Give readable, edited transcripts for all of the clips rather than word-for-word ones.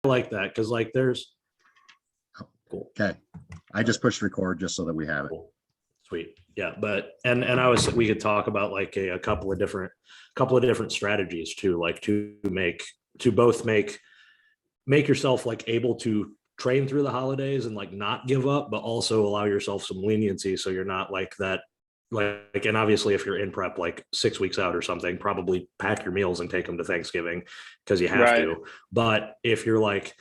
like that because like there's cool. Okay, I just pushed record just so that we have it. Cool. Sweet. Yeah, but and we could talk about like a couple of different strategies too, like to both make yourself like able to train through the holidays and like not give up, but also allow yourself some leniency so you're not like that. Like, and obviously if you're in prep like 6 weeks out or something, probably pack your meals and take them to Thanksgiving because you have to. But if you're like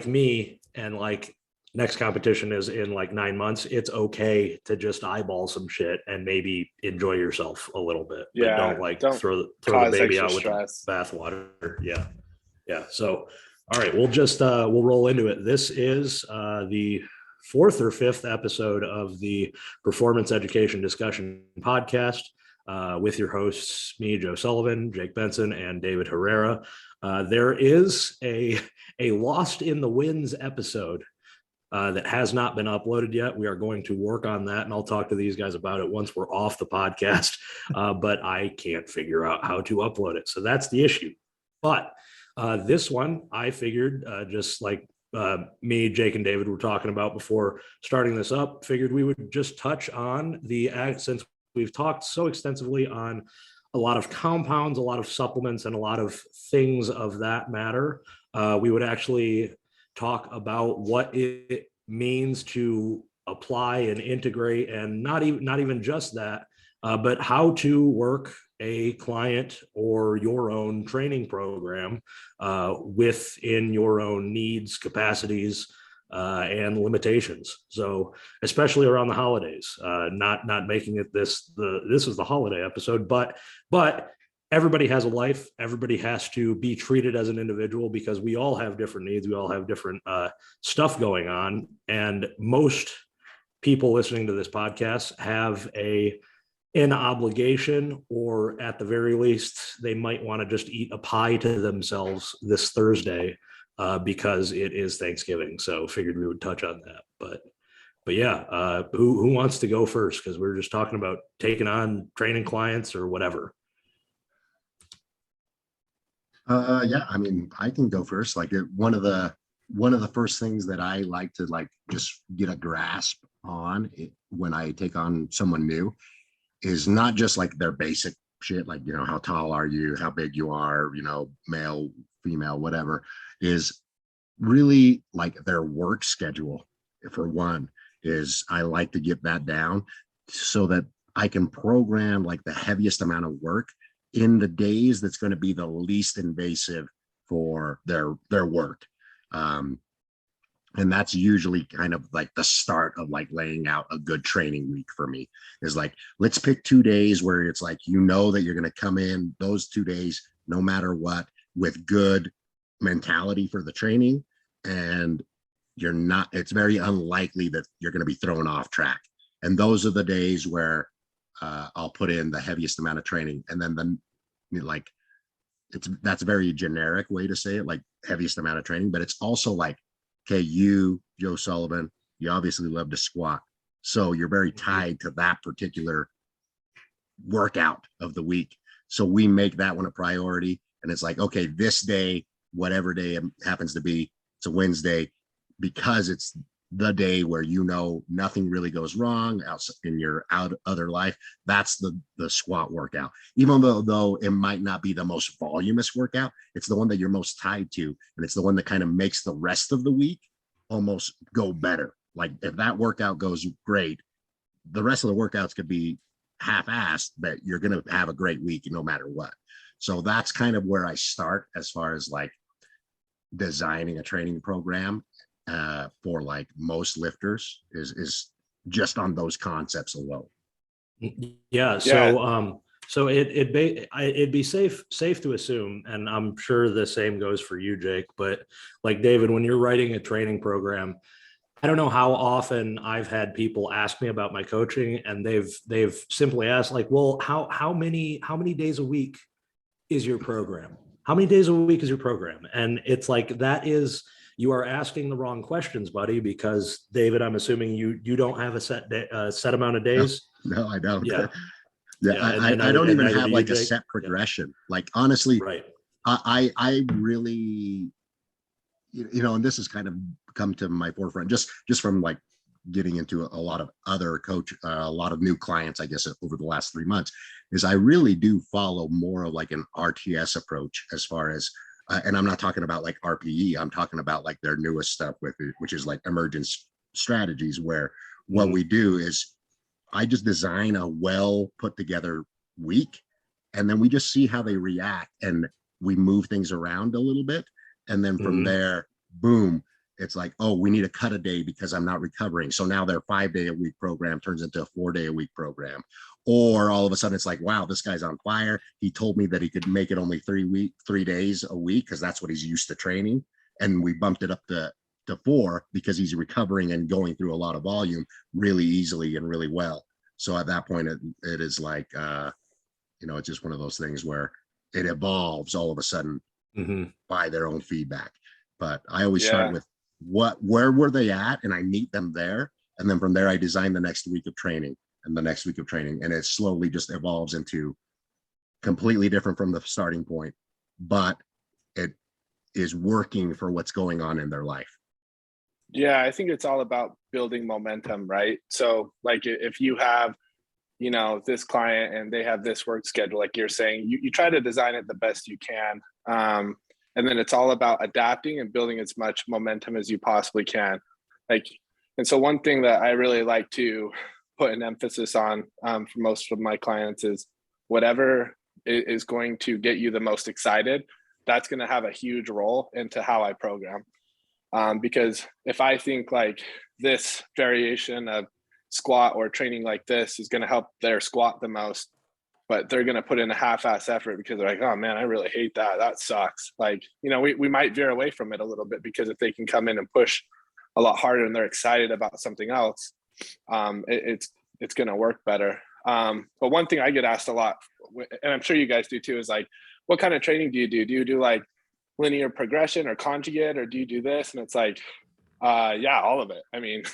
me and like next competition is in like 9 months, it's okay to just eyeball some shit and maybe enjoy yourself a little bit. Yeah, but don't throw the baby out with the bathwater. Yeah. So, all right, we'll just we'll roll into it. This is the 4th or 5th episode of the Performance Education Discussion Podcast with your hosts, me, Joe Sullivan, Jake Benson, and David Herrera. There is a Lost in the Winds episode that has not been uploaded yet. We are going to work on that, and I'll talk to these guys about it once we're off the podcast, but I can't figure out how to upload it. So that's the issue. But this one, I figured just like me, Jake, and David were talking about before starting this up, figured we would just touch on since we've talked so extensively on a lot of compounds, a lot of supplements, and a lot of things of that matter. We would actually talk about what it means to apply and integrate, and not even just that, but how to work a client or your own training program within your own needs, capacities, and limitations. So especially around the holidays, not making it this is the holiday episode, but everybody has a life. Everybody has to be treated as an individual because we all have different needs. We all have different stuff going on. And most people listening to this podcast have an obligation, or at the very least, they might want to just eat a pie to themselves this Thursday because it is Thanksgiving. So figured we would touch on that. But yeah, who wants to go first? Because we're just talking about taking on training clients or whatever. Yeah, I mean, I can go first. Like one of the first things that I like to like just get a grasp on when I take on someone new is not just like their basic shit, like, you know, how tall are you, how big you are, you know, male, female, whatever, is really like their work schedule. For one, is I like to get that down so that I can program like the heaviest amount of work in the days that's going to be the least invasive for their work. And that's usually kind of like the start of like laying out a good training week for me, is like, let's pick 2 days where it's like, you know, that you're going to come in those 2 days, no matter what, with good mentality for the training. And it's very unlikely that you're going to be thrown off track. And those are the days where I'll put in the heaviest amount of training. And then that's a very generic way to say it, like heaviest amount of training, but it's also like, okay, you, Joe Sullivan, you obviously love to squat. So you're very tied to that particular workout of the week. So we make that one a priority. And it's like, okay, this day, whatever day it happens to be, it's a Wednesday, because it's the day where, you know, nothing really goes wrong in your other life. That's the squat workout. Even though it might not be the most voluminous workout, it's the one that you're most tied to. And it's the one that kind of makes the rest of the week almost go better. Like if that workout goes great, the rest of the workouts could be half-assed, but you're going to have a great week no matter what. So that's kind of where I start as far as like designing a training program for like most lifters is just on those concepts alone. Yeah. So it'd be safe to assume, and I'm sure the same goes for you, Jake, but like David, when you're writing a training program, I don't know how often I've had people ask me about my coaching, and they've simply asked like, well, how many days a week is your program? How many days a week is your program? And it's like, you are asking the wrong questions, buddy, because David, I'm assuming you don't have a set amount of days. No, I don't. Yeah. I don't even have like a set progression. Yeah. Like honestly, right. I really and this has kind of come to my forefront just from like getting into a lot of other a lot of new clients, I guess, over the last 3 months, is I really do follow more of like an RTS approach as far as, and I'm not talking about like RPE, I'm talking about like their newest stuff with it, which is like emergence strategies, where what we do is I just design a well put together week, and then we just see how they react, and we move things around a little bit. And then from there, boom, it's like, oh, we need to cut a day because I'm not recovering. So now their 5-day-a-week program turns into a 4-day-a-week program. Or all of a sudden it's like, wow, this guy's on fire. He told me that he could make it only 3 days a week because that's what he's used to training. And we bumped it up to 4 because he's recovering and going through a lot of volume really easily and really well. So at that point, it is like, it's just one of those things where it evolves all of a sudden by their own feedback. But I always start with where were they at, and I meet them there, and then from there I design the next week of training and the next week of training, and it slowly just evolves into completely different from the starting point, but it is working for what's going on in their life. Yeah, I think it's all about building momentum, right? So like if you have this client and they have this work schedule, like you're saying, you try to design it the best you can. And then it's all about adapting and building as much momentum as you possibly can. And so one thing that I really like to put an emphasis on for most of my clients is whatever is going to get you the most excited, that's going to have a huge role into how I program. Because if I think like this variation of squat or training like this is going to help their squat the most, but they're going to put in a half-ass effort because they're like, oh man, I really hate that. That sucks. Like, we might veer away from it a little bit, because if they can come in and push a lot harder and they're excited about something else, it's going to work better. But one thing I get asked a lot, and I'm sure you guys do too, is like, what kind of training do you do? Do you do like linear progression or conjugate, or do you do this? And it's like, yeah, all of it. I mean,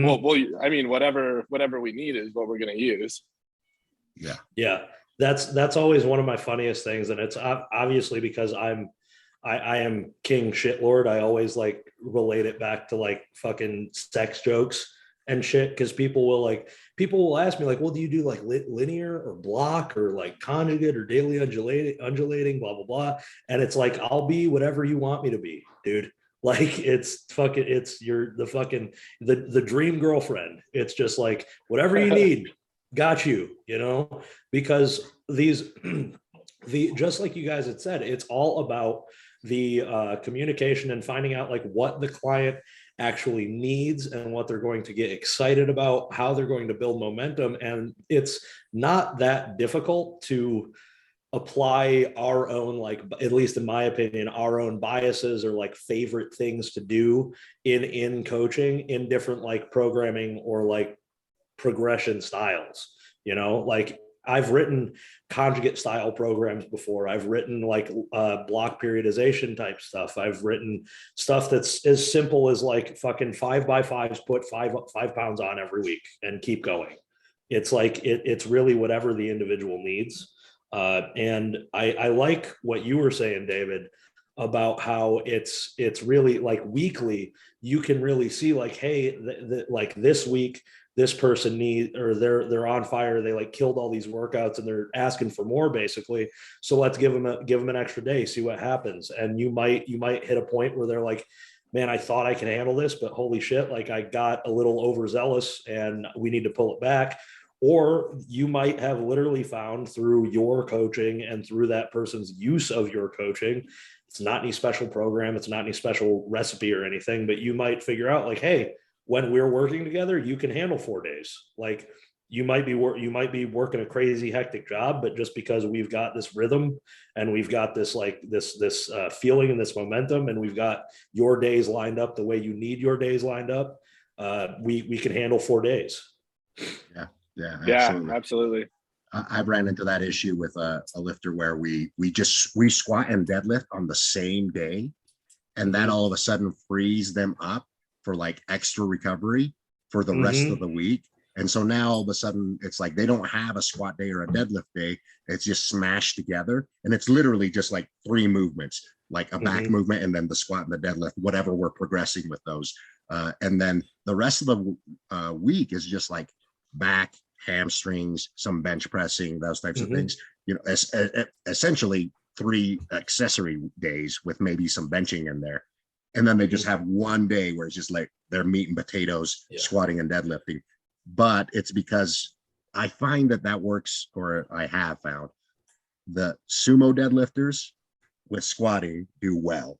whatever we need is what we're going to use. Yeah. That's always one of my funniest things. And it's obviously because I am king shitlord. I always like relate it back to like fucking sex jokes and shit. Cause people will ask me like, well, do you do like linear or block or like conjugate or daily undulating, blah, blah, blah. And it's like, I'll be whatever you want me to be, dude. Like you're the dream girlfriend. It's just like, whatever you need, got you, because just like you guys had said, it's all about the communication and finding out like what the client actually needs and what they're going to get excited about, how they're going to build momentum. And it's not that difficult to apply our own, like, at least in my opinion, our own biases or like favorite things to do in coaching in different like programming or like progression styles. Like I've written conjugate style programs before. I've written like block periodization type stuff. I've written stuff that's as simple as like fucking 5x5s, put five pounds on every week and keep going. It's like, it's really whatever the individual needs. And I like what you were saying, David, about how it's really like weekly, you can really see like, hey, like this week, this person they're on fire. They like killed all these workouts and they're asking for more basically. So let's give them an extra day, see what happens. And you might hit a point where they're like, man, I thought I can handle this, but holy shit, like I got a little overzealous and we need to pull it back. Or you might have literally found through your coaching and through that person's use of your coaching, it's not any special program, it's not any special recipe or anything, but you might figure out like, hey, when we're working together, you can handle 4 days. Like you might be working a crazy hectic job, but just because we've got this rhythm and we've got this like this feeling and this momentum, and we've got your days lined up the way you need your days lined up, we can handle 4 days. Yeah, absolutely. I've ran into that issue with a lifter where we squat and deadlift on the same day, and that all of a sudden frees them up for like extra recovery for the rest of the week. And so now all of a sudden it's like they don't have a squat day or a deadlift day. It's just smashed together, and it's literally just like 3 movements: like a back movement, and then the squat and the deadlift, whatever we're progressing with those. And then the rest of the week is just like back, hamstrings, some bench pressing, those types of things. Essentially 3 accessory days with maybe some benching in there. And then they just have one day where it's just like they're meat and potatoes, squatting and deadlifting. But it's because I find that works, or I have found the sumo deadlifters with squatting do well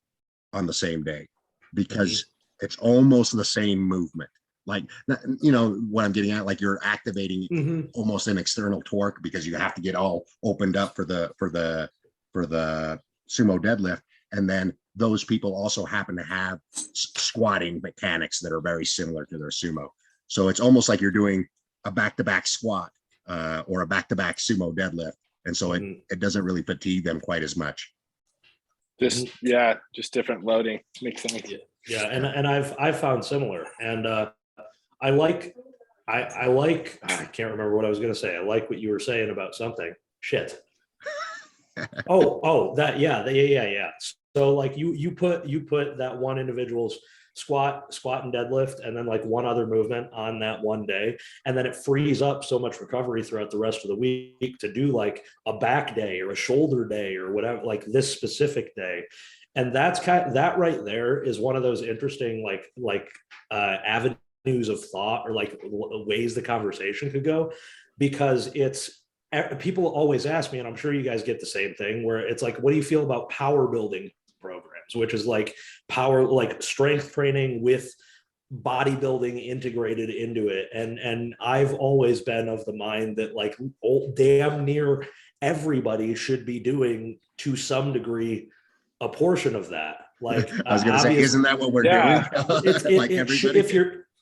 on the same day, because it's almost the same movement. Like, what I'm getting at, like you're activating almost an external torque, because you have to get all opened up for the sumo deadlift. And then those people also happen to have squatting mechanics that are very similar to their sumo. So it's almost like you're doing a back-to-back squat or a back-to-back sumo deadlift. And so it doesn't really fatigue them quite as much. Just different loading. Makes sense. Yeah. And I've found similar. And I like, I can't remember what I was going to say. I like what you were saying about something. Shit. Yeah. So like you put that one individual's squat and deadlift, and then like one other movement on that one day, and then it frees up so much recovery throughout the rest of the week to do like a back day or a shoulder day or whatever, like this specific day. And that's that right there is one of those interesting avenues of thought, or like ways the conversation could go, because people always ask me, and I'm sure you guys get the same thing, where it's like, what do you feel about power building programs, which is like strength training with bodybuilding integrated into it. And I've always been of the mind that like damn near everybody should be doing, to some degree, a portion of that. Like I was gonna say, isn't that what we're doing? Like everybody.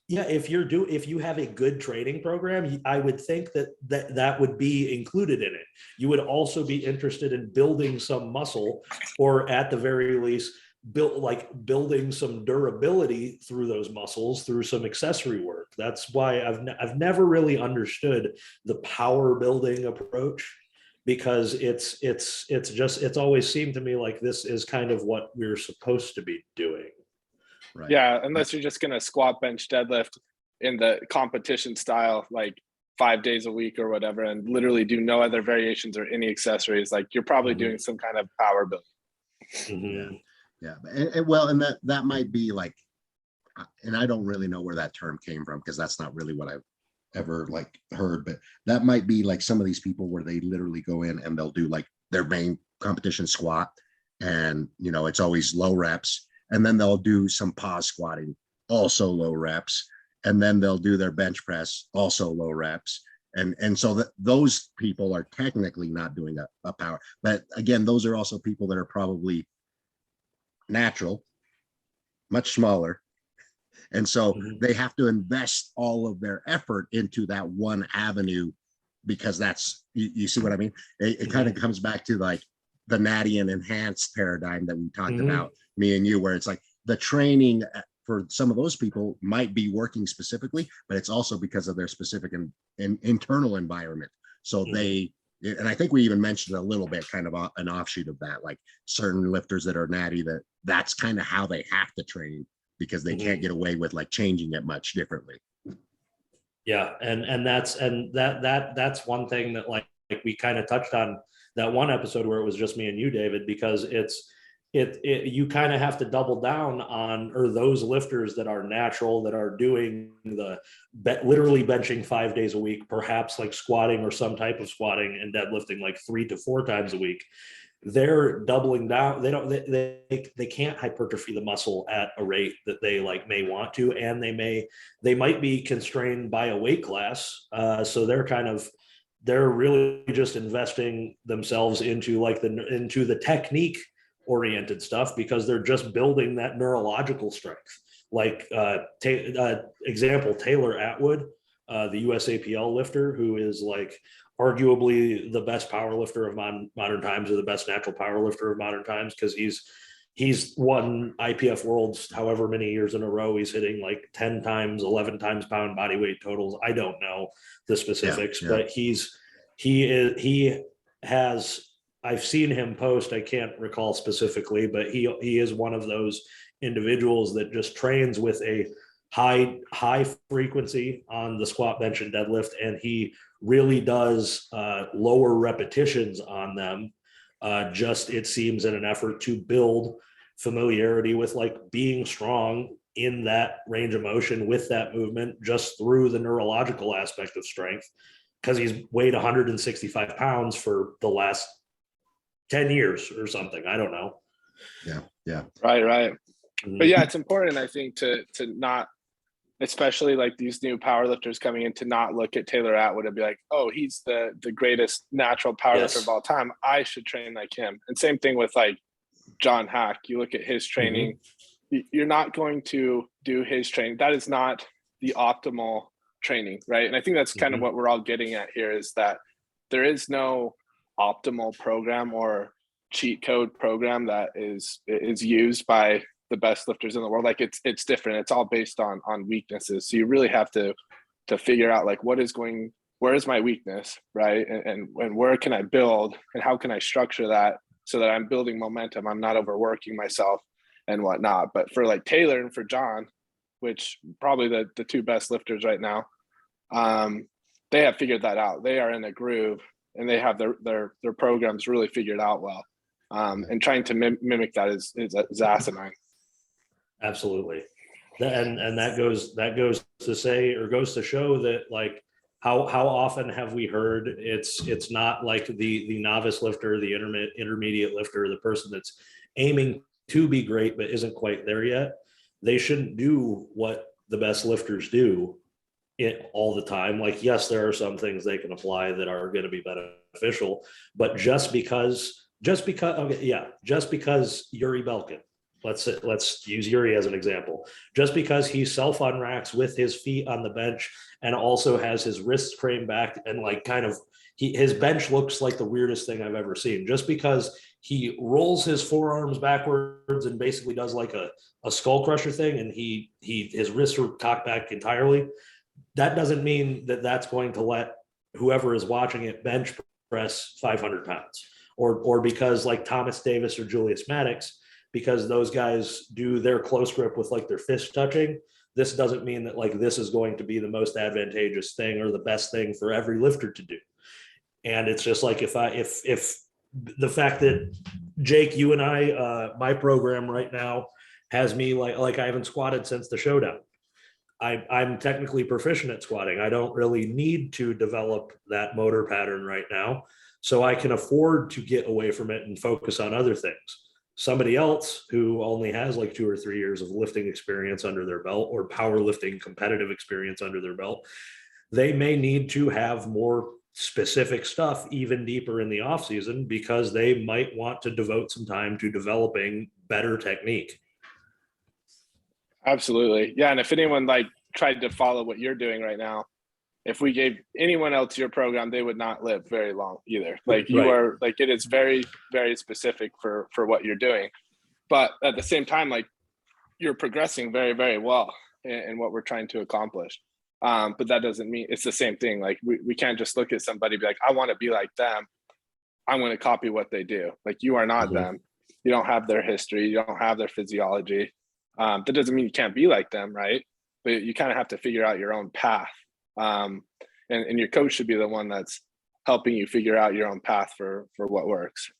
If you have a good training program, I would think that would be included in it. You would also be interested in building some muscle, or at the very least, building some durability through those muscles through some accessory work. That's why I've never really understood the power building approach, because it's always seemed to me like this is kind of what we're supposed to be doing. Right. Yeah, unless you're just going to squat, bench, deadlift in the competition style, like 5 days a week or whatever, and literally do no other variations or any accessories, like you're probably doing some kind of power building. And that might be like, and I don't really know where that term came from, because that's not really what I've ever like heard, but that might be like some of these people where they literally go in and they'll do like their main competition squat, and it's always low reps. And then they'll do some pause squatting, also low reps. And then they'll do their bench press, also low reps. And so those people are technically not doing a power. But again, those are also people that are probably natural, much smaller. And so they have to invest all of their effort into that one avenue, because that's, you see what I mean? It kind of comes back to like the natty and enhanced paradigm that we talked about, me and you, where it's like the training for some of those people might be working specifically, but it's also because of their specific and internal environment. So and I think we even mentioned a little bit kind of an offshoot of that, like certain lifters that are natty, that's kind of how they have to train, because they can't get away with like changing it much differently. Yeah. And that's one thing that like we kind of touched on that one episode where it was just me and you, David, because you kind of have to double down on, or those lifters that are natural, that are doing literally benching 5 days a week, perhaps like squatting or some type of squatting and deadlifting like 3 to 4 times a week. They're doubling down. They can't hypertrophy the muscle at a rate that they like may want to, and they might be constrained by a weight class. So they're really just investing themselves into the technique oriented stuff, because they're just building that neurological strength. Like example, Taylor Atwood, the USAPL lifter, who is like arguably the best power lifter of modern times, or the best natural power lifter of modern times, because he's won IPF Worlds however many years in a row. He's hitting like 10 times, 11 times pound body weight totals. I don't know the specifics, but he has, I've seen him post, I can't recall specifically, but he is one of those individuals that just trains with a high frequency on the squat, bench, and deadlift, and he really does lower repetitions on them. Just, it seems, in an effort to build familiarity with like being strong in that range of motion with that movement, just through the neurological aspect of strength, because he's weighed 165 pounds for the last 10 years or something. I don't know. Yeah. Right. But yeah, it's important, I think, to not, especially like these new powerlifters coming in, to not look at Taylor Atwood and be like, oh, he's the greatest natural powerlifter of all time, I should train like him. And same thing with like John Hack. You look at his training, you're not going to do his training. That is not the optimal training, right? And I think that's kind of what we're all getting at here, is that there is no optimal program or cheat code program that is used by the best lifters in the world. Like it's different. It's all based on weaknesses. So you really have to figure out like where is my weakness, right? And where can I build, and how can I structure that so that I'm building momentum, I'm not overworking myself and whatnot. But for like Taylor and for John, which probably the two best lifters right now, they have figured that out. They are in a groove, and they have their programs really figured out well. And trying to mimic that is asinine. Absolutely. And that goes to say, or goes to show that like how often have we heard it's not like the novice lifter, the intermediate lifter, the person that's aiming to be great but isn't quite there yet. They shouldn't do what the best lifters do all the time. Like, yes, there are some things they can apply that are going to be beneficial, but just because Yuri Belkin, let's use Yuri as an example, just because he self unracks with his feet on the bench and also has his wrists craned back and like kind of his bench looks like the weirdest thing I've ever seen, just because he rolls his forearms backwards and basically does like a skull crusher thing, and his wrists are cocked back entirely. That doesn't mean that that's going to let whoever is watching it bench press 500 pounds, or because like Thomas Davis or Julius Maddox, because those guys do their close grip with like their fist touching. This doesn't mean that like this is going to be the most advantageous thing or the best thing for every lifter to do. And it's just like, if the fact that Jake, you and I, my program right now has me like I haven't squatted since the showdown. I'm technically proficient at squatting. I don't really need to develop that motor pattern right now. So I can afford to get away from it and focus on other things. Somebody else who only has like 2 or 3 years of lifting experience under their belt, or powerlifting competitive experience under their belt, they may need to have more specific stuff even deeper in the off season, because they might want to devote some time to developing better technique. Absolutely. Yeah. And if anyone like tried to follow what you're doing right now, if we gave anyone else your program, they would not live very long either. Like you are like, it is very, very specific for what you're doing. But at the same time, like you're progressing very, very well in what we're trying to accomplish. But that doesn't mean it's the same thing. Like we can't just look at somebody and be like, I want to be like them, I'm going to copy what they do. Like you are not them. You don't have their history. You don't have their physiology. That doesn't mean you can't be like them, right? But you kind of have to figure out your own path. And your coach should be the one that's helping you figure out your own path for what works.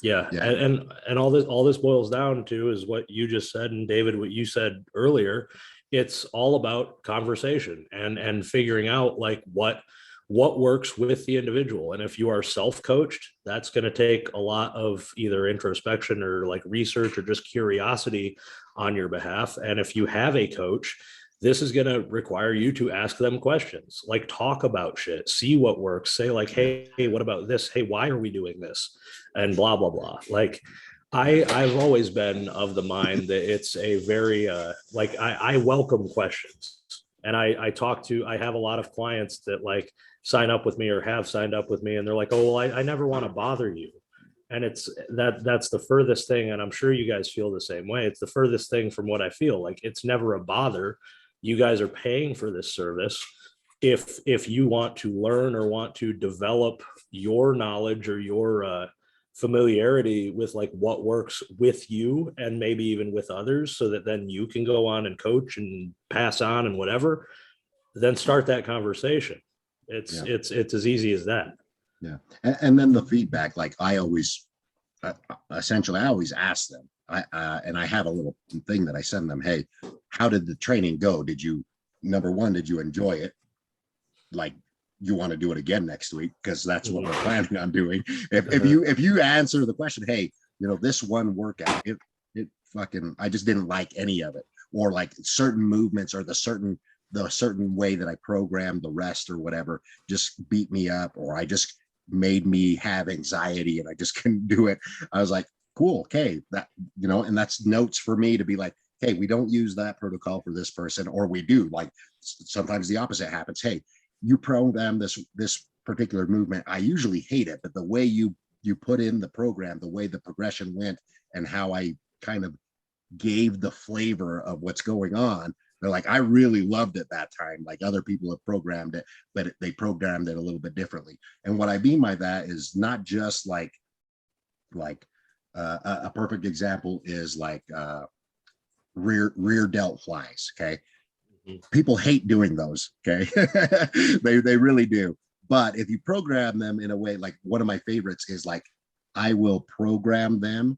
Yeah. And all this boils down to is what you just said, and David, what you said earlier. It's all about conversation and figuring out like what works with the individual. And if you are self-coached, that's going to take a lot of either introspection or like research or just curiosity on your behalf. And if you have a coach, this is going to require you to ask them questions, like talk about shit, see what works, say like, hey, what about this? Hey, why are we doing this? And blah, blah, blah. Like I've always been of the mind that it's a very, I welcome questions. And I have a lot of clients that like sign up with me or have signed up with me, and they're like, oh, well, I never want to bother you. And it's that's the furthest thing. And I'm sure you guys feel the same way. It's the furthest thing from what I feel like. It's never a bother. You guys are paying for this service. if you want to learn or want to develop your knowledge or your familiarity with like what works with you and maybe even with others, so that then you can go on and coach and pass on and whatever, then start that conversation. It's as easy as that. Yeah. And then the feedback, like I always, essentially, I always ask them, and I have a little thing that I send them. Hey, how did the training go? Number one, did you enjoy it? Like, you want to do it again next week? Because that's what we're planning on doing. If you answer the question, hey, this one workout, it fucking, I just didn't like any of it, or like certain movements or the certain way that I programmed the rest or whatever just beat me up, or I just made me have anxiety and I just couldn't do it. I was like, cool, okay, that, and that's notes for me to be like, hey, we don't use that protocol for this person, or we do. Like sometimes the opposite happens. Hey, you program this particular movement. I usually hate it, but the way you put in the program, the way the progression went, and how I kind of gave the flavor of what's going on, they're like, I really loved it that time. Like other people have programmed it, but they programmed it a little bit differently. And what I mean by that is not just like a perfect example is like rear delt flies. Okay. People hate doing those. Okay. they really do. But if you program them in a way, like one of my favorites is like, I will program them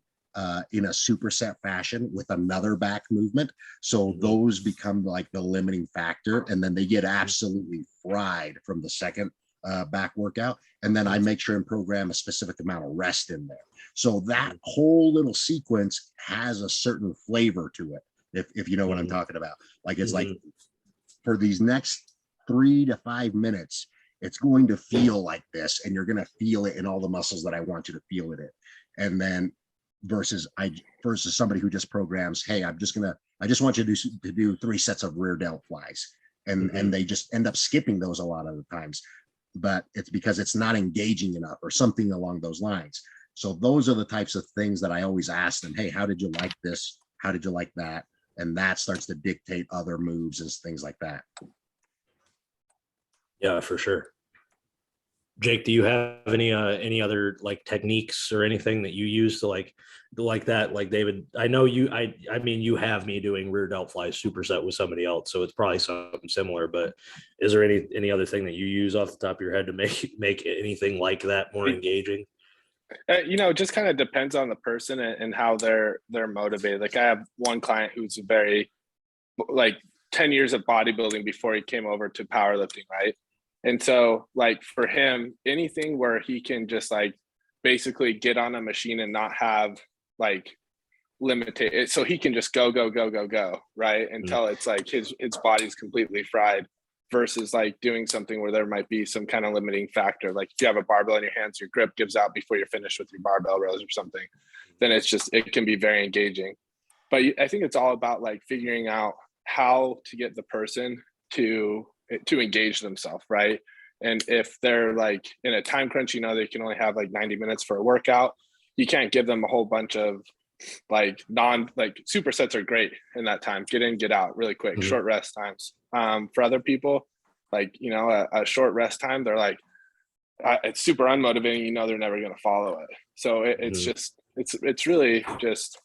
in a superset fashion with another back movement. So those become like the limiting factor. And then they get absolutely fried from the second back workout. And then I make sure and program a specific amount of rest in there. So that whole little sequence has a certain flavor to it. If you know what I'm talking about. Like it's like for these next 3 to 5 minutes, it's going to feel like this, and you're going to feel it in all the muscles that I want you to feel it in. And then versus somebody who just programs, hey, I just want you to do 3 sets of rear delt flies. And they just end up skipping those a lot of the times, but it's because it's not engaging enough or something along those lines. So those are the types of things that I always ask them. Hey, how did you like this? How did you like that? And that starts to dictate other moves and things like that. Yeah, for sure. Jake, do you have any other like techniques or anything that you use to like that? Like David, I know I mean, you have me doing rear delt flies superset with somebody else, so it's probably something similar, but is there any other thing that you use off the top of your head to make anything like that more engaging? It just kind of depends on the person and how they're motivated. Like I have one client who's very like 10 years of bodybuilding before he came over to powerlifting, right? And so like for him, anything where he can just like basically get on a machine and not have like limited, so he can just go, right? Until it's like his body's completely fried, versus like doing something where there might be some kind of limiting factor. Like if you have a barbell in your hands, your grip gives out before you're finished with your barbell rows or something, then it can be very engaging. But I think it's all about like figuring out how to get the person to engage themselves, right? And if they're like in a time crunch, they can only have like 90 minutes for a workout. You can't give them a whole bunch of like supersets are great in that time. Get in, get out really quick, short rest times. For other people, like, a short rest time, they're like, it's super unmotivating, they're never going to follow it. So it's really just,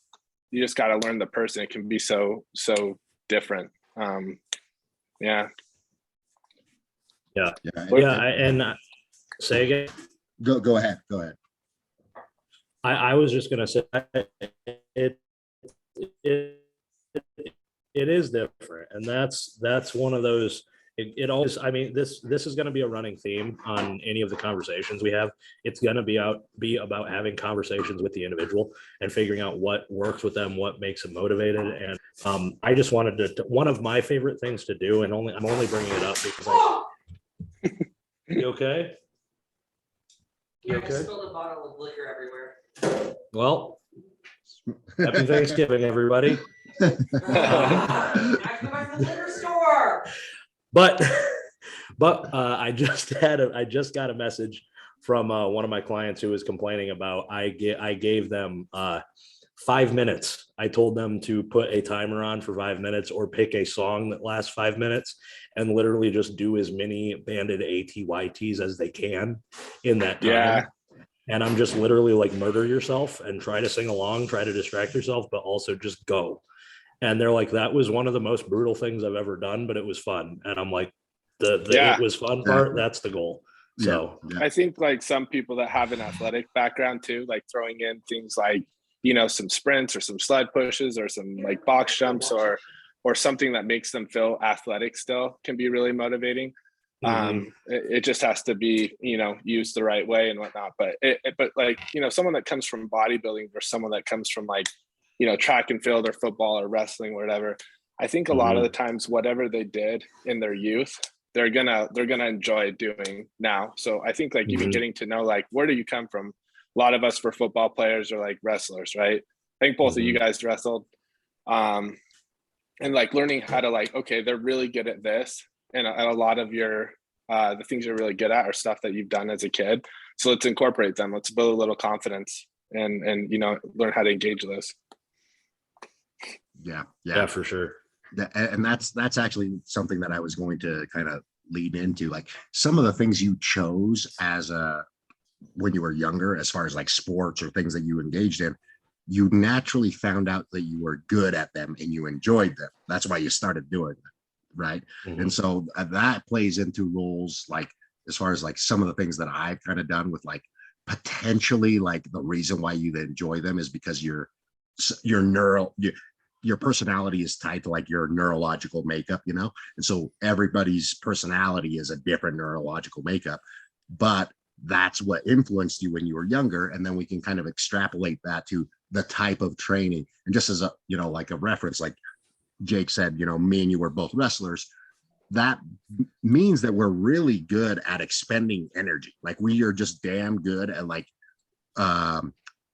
you just got to learn the person. It can be so different. Yeah. And say again. Go ahead. I was just going to say it is different, and that's one of those. It always. I mean, this is going to be a running theme on any of the conversations we have. It's going to be about having conversations with the individual and figuring out what works with them, what makes them motivated. And I just wanted to. One of my favorite things to do, and I'm only bringing it up because You okay? Yeah, I just spilled a bottle of liquor everywhere. Well, happy Thanksgiving, everybody. I have to go back to the liquor store. But I just got a message from one of my clients who was complaining about I gave them 5 minutes. I told them to put a timer on for 5 minutes or pick a song that lasts 5 minutes and literally just do as many banded ATYTs as they can in that time. Yeah. And I'm just literally like, murder yourself and try to sing along, try to distract yourself, but also just go. And they're like, that was one of the most brutal things I've ever done, but it was fun. And I'm like, it was fun part, that's the goal. So I think like some people that have an athletic background too, like throwing in things like, you know, some sprints or some sled pushes or some like box jumps or something that makes them feel athletic still can be really motivating. It just has to be, you know, used the right way and whatnot. But but like, you know, someone that comes from bodybuilding or someone that comes from like, you know, track and field or football or wrestling or whatever, I think a lot of the times, whatever they did in their youth, they're gonna enjoy doing now. So I think like even getting to know like, where do you come from? A lot of us for football players are like wrestlers, right? I think both of you guys wrestled. And like learning how to like, okay, they're really good at this. And a lot of your, the things you're really good at are stuff that you've done as a kid. So let's incorporate them. Let's build a little confidence and, you know, learn how to engage this. Yeah, for sure. And that's actually something that I was going to kind of lead into, like some of the things you chose when you were younger, as far as like sports or things that you engaged in, you naturally found out that you were good at them and you enjoyed them. That's why you started doing them, right? And so that plays into roles like, as far as like some of the things that I've kind of done with like potentially like the reason why you enjoy them is because your personality is tied to like your neurological makeup, you know? And so everybody's personality is a different neurological makeup, but that's what influenced you when you were younger. And then we can kind of extrapolate that to the type of training. And just as a, you know, like a reference, like Jake said, you know, me and you were both wrestlers. That means that we're really good at expending energy. Like we are just damn good at like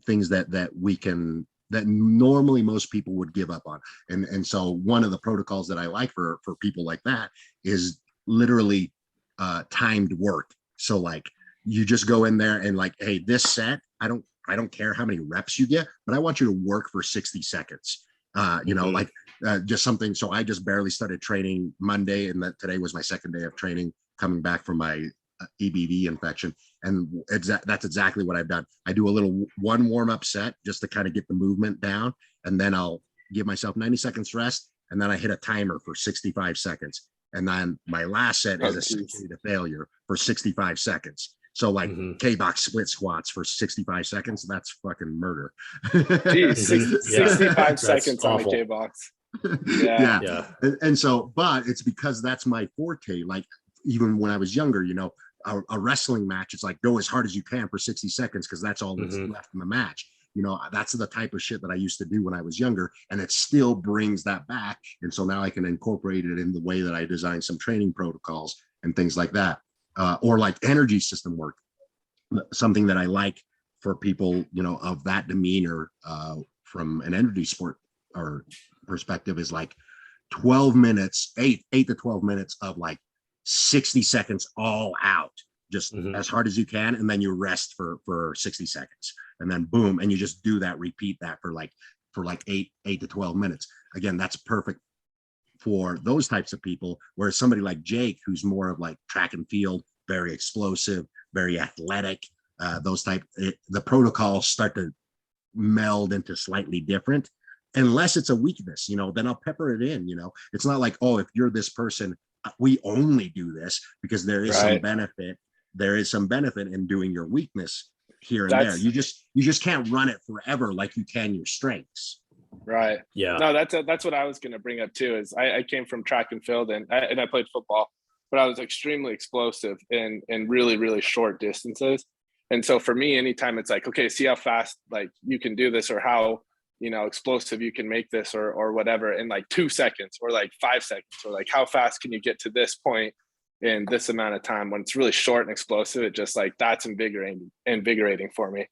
things that we can, that normally most people would give up on. And so one of the protocols that I like for people like that is literally timed work. So like you just go in there and like, hey, this set, I don't care how many reps you get, but I want you to work for 60 seconds. You know, like just something. So I just barely started training Monday, and that today was my second day of training coming back from my EBV infection. And that's exactly what I've done. I do a little one warm-up set just to kind of get the movement down, and then I'll give myself 90 seconds rest, and then I hit a timer for 65 seconds. And then my last set is essentially to failure for 65 seconds. So like K-box split squats for 65 seconds, that's fucking murder. Geez, 65 seconds on a K-box. Yeah. And so, but it's because that's my forte. Like even when I was younger, you know, a wrestling match, it's like go as hard as you can for 60 seconds because that's all that's left in the match. You know, that's the type of shit that I used to do when I was younger, and it still brings that back. And so now I can incorporate it in the way that I design some training protocols and things like that. Or like energy system work, something that I like for people, you know, of that demeanor from an energy sport or perspective is like 12 minutes, 8 to 12 minutes of like 60 seconds all out, just as hard as you can. And then you rest for 60 seconds and then boom. And you just do that, repeat that for like 8 to 12 minutes. Again, that's perfect for those types of people, whereas somebody like Jake, who's more of like track and field, very explosive, very athletic, the protocols start to meld into slightly different, unless it's a weakness, you know, then I'll pepper it in, you know. It's not like, oh, if you're this person, we only do this, because there is some benefit. There is some benefit in doing your weakness here and there. You just can't run it forever like you can your strengths. Right. Yeah. No, that's what I was going to bring up too. Is I came from track and field, and I played football, but I was extremely explosive in really, really short distances. And so for me, anytime it's like, okay, see how fast like you can do this, or how, you know, explosive you can make this, or whatever in like 2 seconds or like 5 seconds, or like how fast can you get to this point in this amount of time. When it's really short and explosive, it just like that's invigorating for me.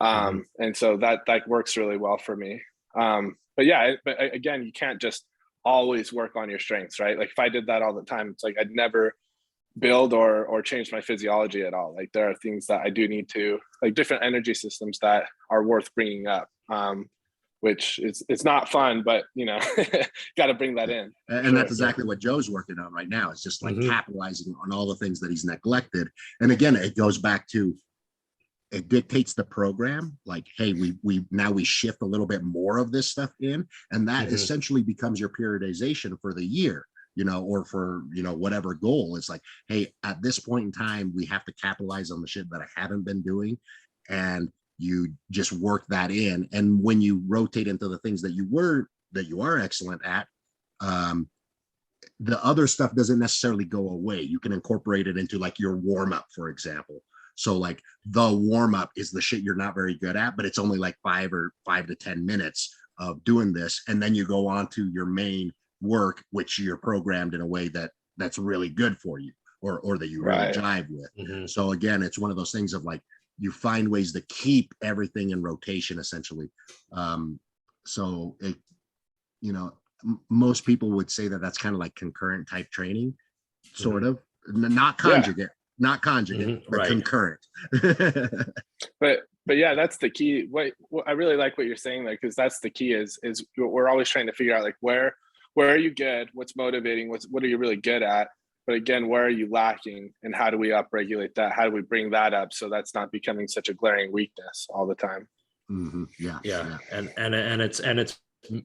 And so that works really well for me. But yeah, but again, you can't just always work on your strengths, right? Like if I did that all the time, it's like I'd never build or change my physiology at all. Like there are things that I do need to, like different energy systems that are worth bringing up. which it's not fun, but got to bring that in. And that's exactly what Joe's working on right now. It's just like capitalizing on all the things that he's neglected. And again, it goes back to, it dictates the program. Like, hey, we shift a little bit more of this stuff in, and that essentially becomes your periodization for the year, or for, whatever goal. It's like, hey, at this point in time, we have to capitalize on the shit that I haven't been doing. And you just work that in. And when you rotate into the things that you are excellent at, the other stuff doesn't necessarily go away. You can incorporate it into like your warm up, for example. So like the warm up is the shit you're not very good at, but it's only like 5 to 10 minutes of doing this. And then you go on to your main work, which you're programmed in a way that's really good for you, or that you really jive with. So again, it's one of those things of like, you find ways to keep everything in rotation, essentially. So it, most people would say that that's kind of like concurrent type training, sort of, not conjugate, but concurrent. but yeah, that's the key. What I really like what you're saying there, because that's the key is we're always trying to figure out like where are you good, what's motivating, what are you really good at. But again, where are you lacking, and how do we upregulate that? How do we bring that up so that's not becoming such a glaring weakness all the time? Yeah. And it's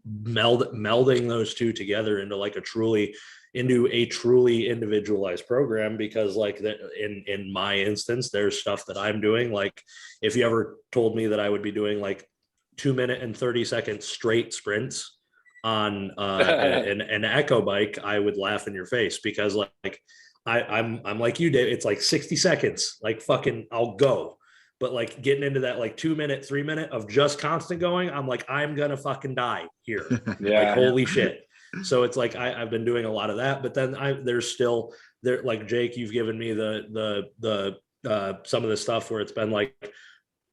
melding those two together into like a truly individualized program. Because like in my instance, there's stuff that I'm doing. Like if you ever told me that I would be doing like 2 minute and 30 second straight sprints on an echo bike, I would laugh in your face, because like I'm like you, Dave. It's like 60 seconds, like fucking I'll go. But like getting into that like 2 minute, 3 minute of just constant going, I'm like, I'm gonna fucking die here. Like holy shit. So it's like I've been doing a lot of that, but then there's still there, like Jake, you've given me the some of the stuff where it's been like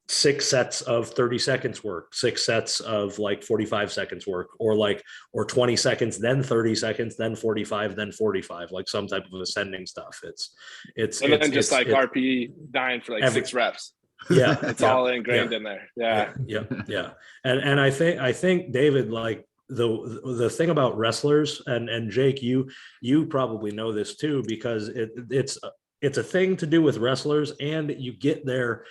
6 sets of 30 seconds work, 6 sets of like 45 seconds work, or 20 seconds, then 30 seconds, then 45, then 45, like some type of ascending stuff. It's RPE dying for like 6 reps. Yeah. It's all ingrained in there. Yeah. And I think David, like the thing about wrestlers, and Jake, you probably know this too, because it's a thing to do with wrestlers, and you get there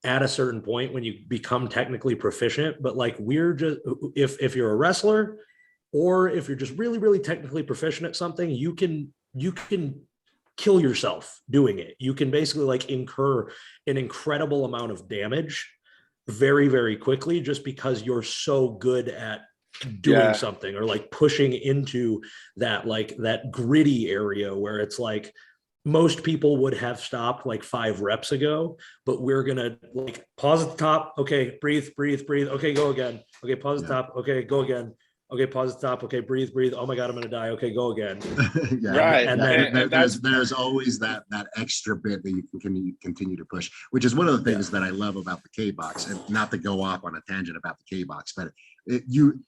at a certain point when you become technically proficient. But like we're just, if you're a wrestler, or if you're just really, really technically proficient at something, you can kill yourself doing it. You can basically like incur an incredible amount of damage very, very quickly, just because you're so good at doing something, or like pushing into that, like that gritty area where it's like, most people would have stopped like 5 reps ago, but we're gonna like pause at the top. Okay, breathe. Okay, go again. Okay, pause at the top. Okay, go again. Okay, pause at the top. Okay, breathe. Oh my God, I'm gonna die. Okay, go again. And then there's always that extra bit that you can continue to push, which is one of the things that I love about the K box. And not to go off on a tangent about the K box, but you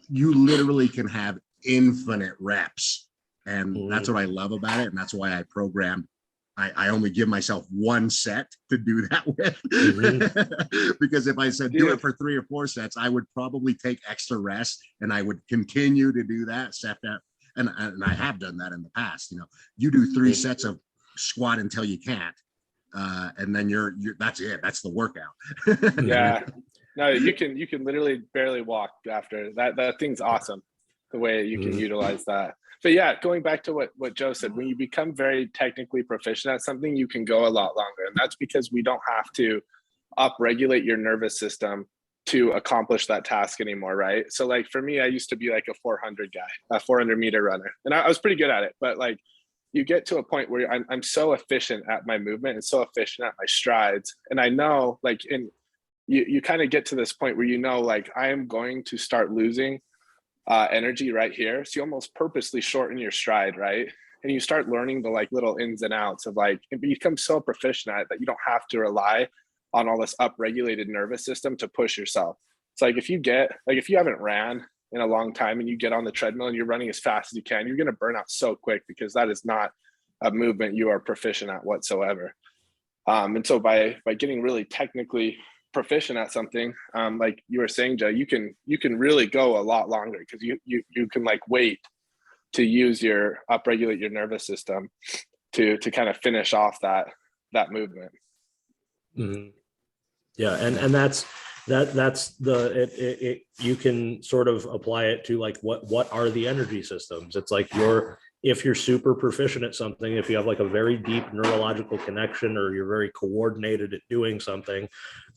literally can have infinite reps. And that's what I love about it. And that's why I programmed, I only give myself 1 set to do that with. Because if I said do it for 3 or 4 sets, I would probably take extra rest, and I would continue to do that set that. And I have done that in the past. You do 3 sets of squat until you can't. And then you're that's it. That's the workout. No, you can literally barely walk after that. That thing's awesome, the way you can utilize that. But yeah, going back to what Joe said, when you become very technically proficient at something, you can go a lot longer. And that's because we don't have to upregulate your nervous system to accomplish that task anymore, right? So like for me, I used to be like a 400 guy, a 400 meter runner. And I was pretty good at it. But like you get to a point where I'm so efficient at my movement and so efficient at my strides. And I know like you kind of get to this point where like I am going to start losing energy right here. So you almost purposely shorten your stride, right? And you start learning the like little ins and outs of like, it becomes so proficient at it that you don't have to rely on all this upregulated nervous system to push yourself. It's like if you haven't ran in a long time and you get on the treadmill and you're running as fast as you can, you're going to burn out so quick, because that is not a movement you are proficient at whatsoever. And so by getting really technically proficient at something, like you were saying, Joe, you can really go a lot longer because you can like wait to upregulate your nervous system to kind of finish off that movement. Mm-hmm. Yeah, and that's you can sort of apply it to like what are the energy systems. It's like if you're super proficient at something, if you have like a very deep neurological connection, or you're very coordinated at doing something,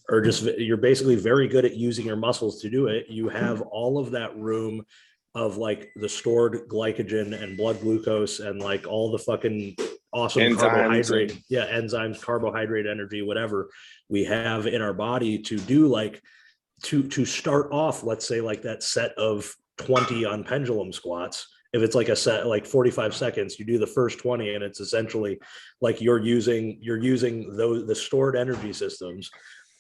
or just you're basically very good at using your muscles to do it, you have all of that room of like the stored glycogen and blood glucose and like all the fucking awesome enzymes, carbohydrate, enzymes, carbohydrate, energy, whatever we have in our body to do, like to start off, let's say like that set of 20 on pendulum squats. If it's like a set, like 45 seconds, you do the first 20, and it's essentially like you're using the stored energy systems.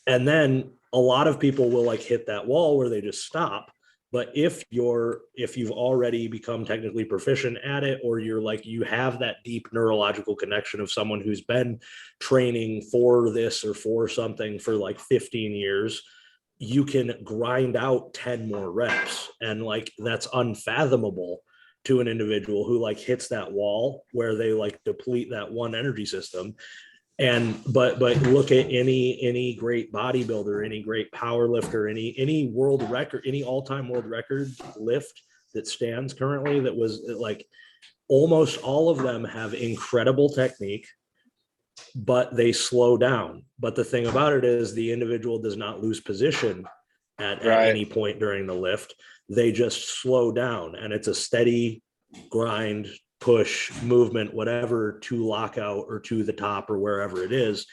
And then a lot of people will like hit that wall where they just stop. But if you've already become technically proficient at it, or you're like, you have that deep neurological connection of someone who's been training for this or for something for like 15 years, you can grind out 10 more reps. And like, that's unfathomable to an individual who like hits that wall where they like deplete that one energy system. And but look at any great bodybuilder, any great power lifter, any world record, any all-time world record lift that stands currently, that was like, almost all of them have incredible technique, but they slow down. But the thing about it is the individual does not lose position at any point during the lift. They just slow down, and it's a steady grind, push, movement, whatever, to lockout or to the top or wherever it is,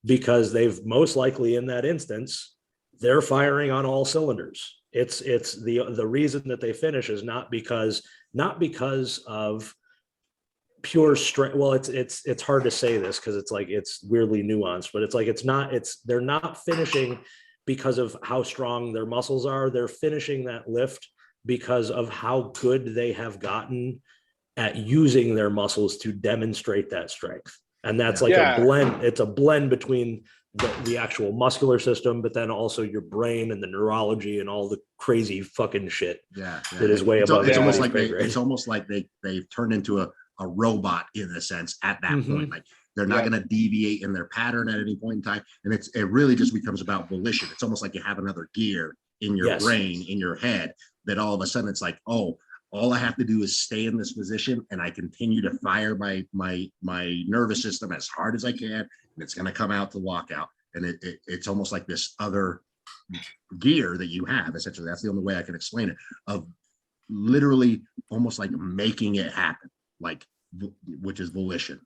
because they've most likely, in that instance, they're firing on all cylinders. It's the reason that they finish is not because of pure strength. Well, it's hard to say this because it's like, it's weirdly nuanced, but it's like, they're not finishing because of how strong their muscles are. They're finishing that lift because of how good they have gotten at using their muscles to demonstrate that strength. And that's like a blend. It's a blend between the actual muscular system, but then also your brain and the neurology and all the crazy fucking shit that is way above. It's almost like they've turned into a robot in a sense at that point. Like, they're not going to deviate in their pattern at any point in time. And it really just becomes about volition. It's almost like you have another gear in your brain, in your head, that all of a sudden it's like, oh, all I have to do is stay in this position, and I continue to fire my nervous system as hard as I can, and it's going to come out to lockout. And it's almost like this other gear that you have. Essentially, that's the only way I can explain it, of literally almost like making it happen, like, which is volition.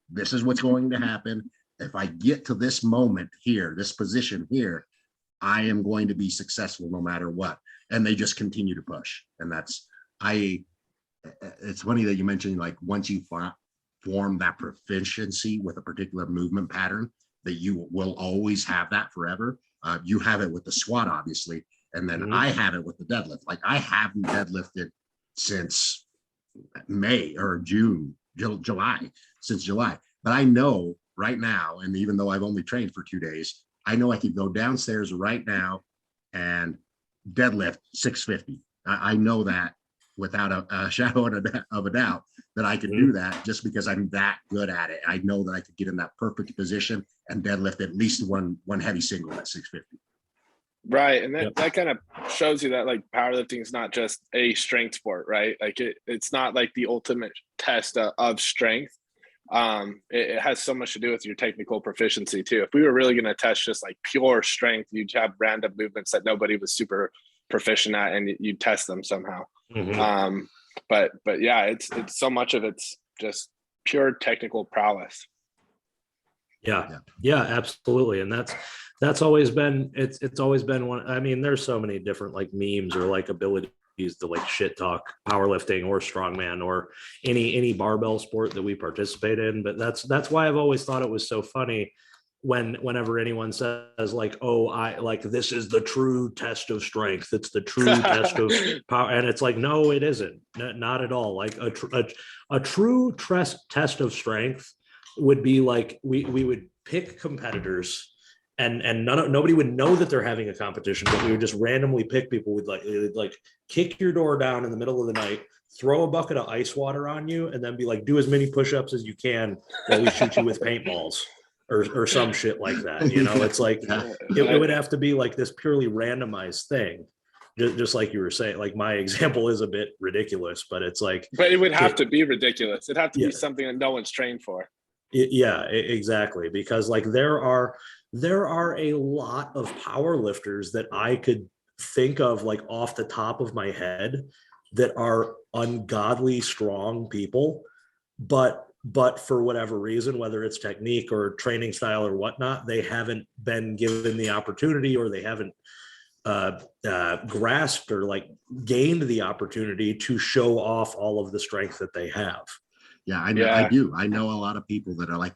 This is what's going to happen. If I get to this moment here, this position here, I am going to be successful no matter what. And they just continue to push. And it's funny that you mentioned, like, once you form that proficiency with a particular movement pattern, that you will always have that forever. You have it with the squat, obviously. And then I have it with the deadlift. Like, I haven't deadlifted since May or June, July, since July. But I know right now, and even though I've only trained for 2 days, I know I could go downstairs right now and deadlift 650. I know that without a shadow of a doubt that I can do that, just because I'm that good at it. I know that I could get in that perfect position and deadlift at least one heavy single at 650. Right. And that kind of shows you that, like, powerlifting is not just a strength sport, right? Like, it's not like the ultimate test of strength. It has so much to do with your technical proficiency too. If we were really going to test just like pure strength, you'd have random movements that nobody was super proficient at, and you test them somehow. But yeah, it's so much of it's just pure technical prowess. Yeah, absolutely. And that's always been, it's always been one. I mean, there's so many different like memes or like abilities to like shit talk powerlifting or strongman or any barbell sport that we participate in. But that's why I've always thought it was so funny whenever anyone says like, oh, I like, this is the true test of strength. It's the true test of power. And it's like, no, it isn't. Not at all. Like a true test of strength would be like, we would pick competitors and nobody would know that they're having a competition, but we would just randomly pick people. We'd like kick your door down in the middle of the night, throw a bucket of ice water on you, and then be like, do as many push-ups as you can while we shoot you with paintballs or some shit like that. You know, it's like it would have to be like this purely randomized thing. Just like you were saying, like my example is a bit ridiculous, but it's like, but it would have to be ridiculous. It'd have to be something that no one's trained for. Exactly. Because like there are a lot of power lifters that I could think of like off the top of my head that are ungodly strong people, but for whatever reason, whether it's technique or training style or whatnot, they haven't been given the opportunity, or they haven't grasped or like gained the opportunity to show off all of the strength that they have. Yeah, I know. I do. I know a lot of people that are like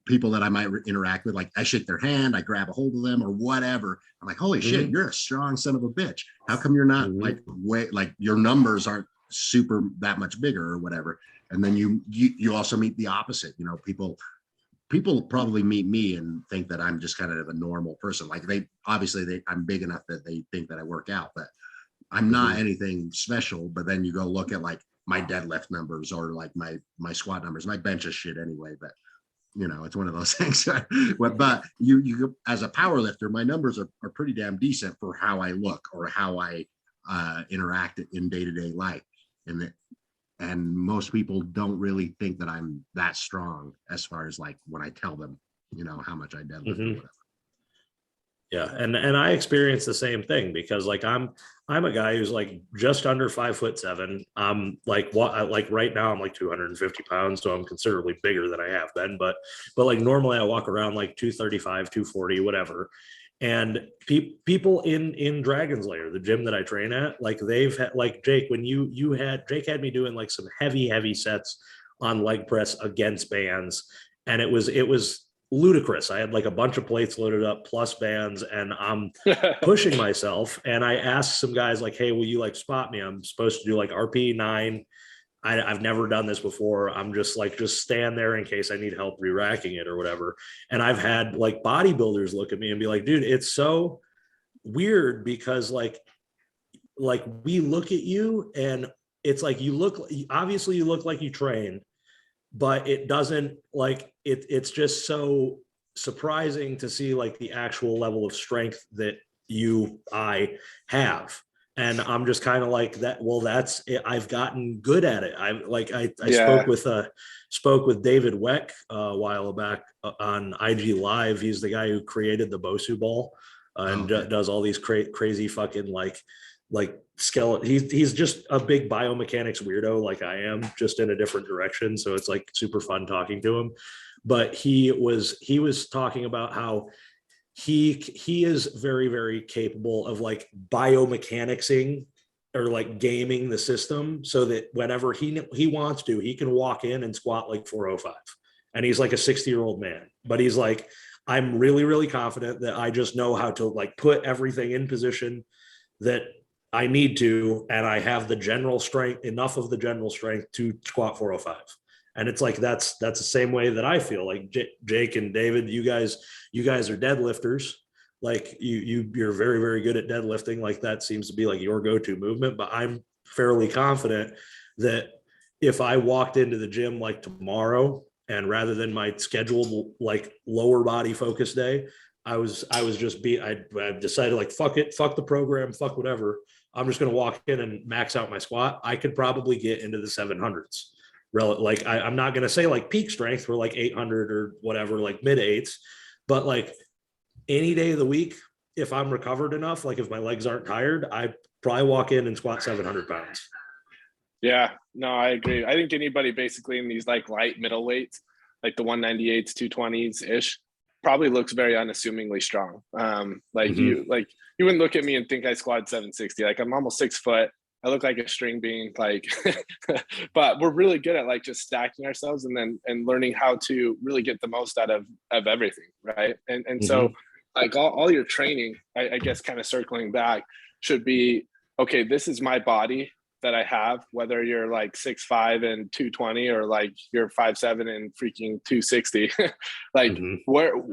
people that I might interact with, like I shake their hand, I grab a hold of them or whatever. I'm like, holy shit, you're a strong son of a bitch. How come you're not like your numbers aren't super that much bigger or whatever? And then you also meet the opposite. You know, people probably meet me and think that I'm just kind of a normal person. Like I'm big enough that they think that I work out, but I'm not anything special. But then you go look at like my deadlift numbers or like my squat numbers. My bench is shit anyway, but you know, it's one of those things. But you as a power lifter, my numbers are pretty damn decent for how I look or how I interact in day-to-day life. And most people don't really think that I'm that strong as far as like when I tell them, you know, how much I deadlift or whatever. Yeah. And I experienced the same thing because like I'm a guy who's like just under 5'7". Like right now I'm like 250 pounds. So I'm considerably bigger than I have been, but like normally I walk around like 235, 240, whatever. And people in Dragon's Lair, the gym that I train at, like they've had like Jake, when Jake had me doing like some heavy sets on leg press against bands. And it was ludicrous. I had like a bunch of plates loaded up plus bands, and I'm pushing myself. And I asked some guys like, hey, will you like spot me? I'm supposed to do like RP 9. I've never done this before. I'm just stand there in case I need help re-racking it or whatever. And I've had like bodybuilders look at me and be like, dude, it's so weird because like we look at you and it's like obviously you look like you train, but it doesn't like it's just so surprising to see like the actual level of strength that I have. And I'm just kind of like that. Well, that's it. I've gotten good at it. I spoke with David Weck a while back on IG Live. He's the guy who created the Bosu ball and does all these crazy fucking like skeleton. He's just a big biomechanics weirdo like I am, just in a different direction. So it's like super fun talking to him. But he was talking about how he is very, very capable of like biomechanicsing or like gaming the system so that whenever he wants to, he can walk in and squat like 405. And he's like a 60-year-old man, but he's like, I'm really, really confident that I just know how to like put everything in position that I need to, and I have the general strength, enough of the general strength to squat 405. And it's like, that's the same way that I feel like Jake and David, you guys are deadlifters. Like you're very, very good at deadlifting. Like that seems to be like your go-to movement, but I'm fairly confident that if I walked into the gym like tomorrow and rather than my scheduled like lower body focus day, I decided like, fuck it, fuck the program, fuck whatever. I'm just going to walk in and max out my squat. I could probably get into the 700s. Like I'm not going to say like peak strength for like 800 or whatever, like mid 8s, but like any day of the week, if I'm recovered enough, like if my legs aren't tired, I probably walk in and squat 700 pounds. Yeah, no, I agree. I think anybody basically in these like light middle weights, like the 198s, 220s ish, probably looks very unassumingly strong. You wouldn't look at me and think I squat 760. Like I'm almost 6 foot. I look like a string bean, like, but we're really good at like just stacking ourselves and learning how to really get the most out of everything, right? And so like all your training, I guess kind of circling back, should be, okay, this is my body. that I have, whether you're like 6'5" and 220 or like you're 5'7" and freaking 260. Like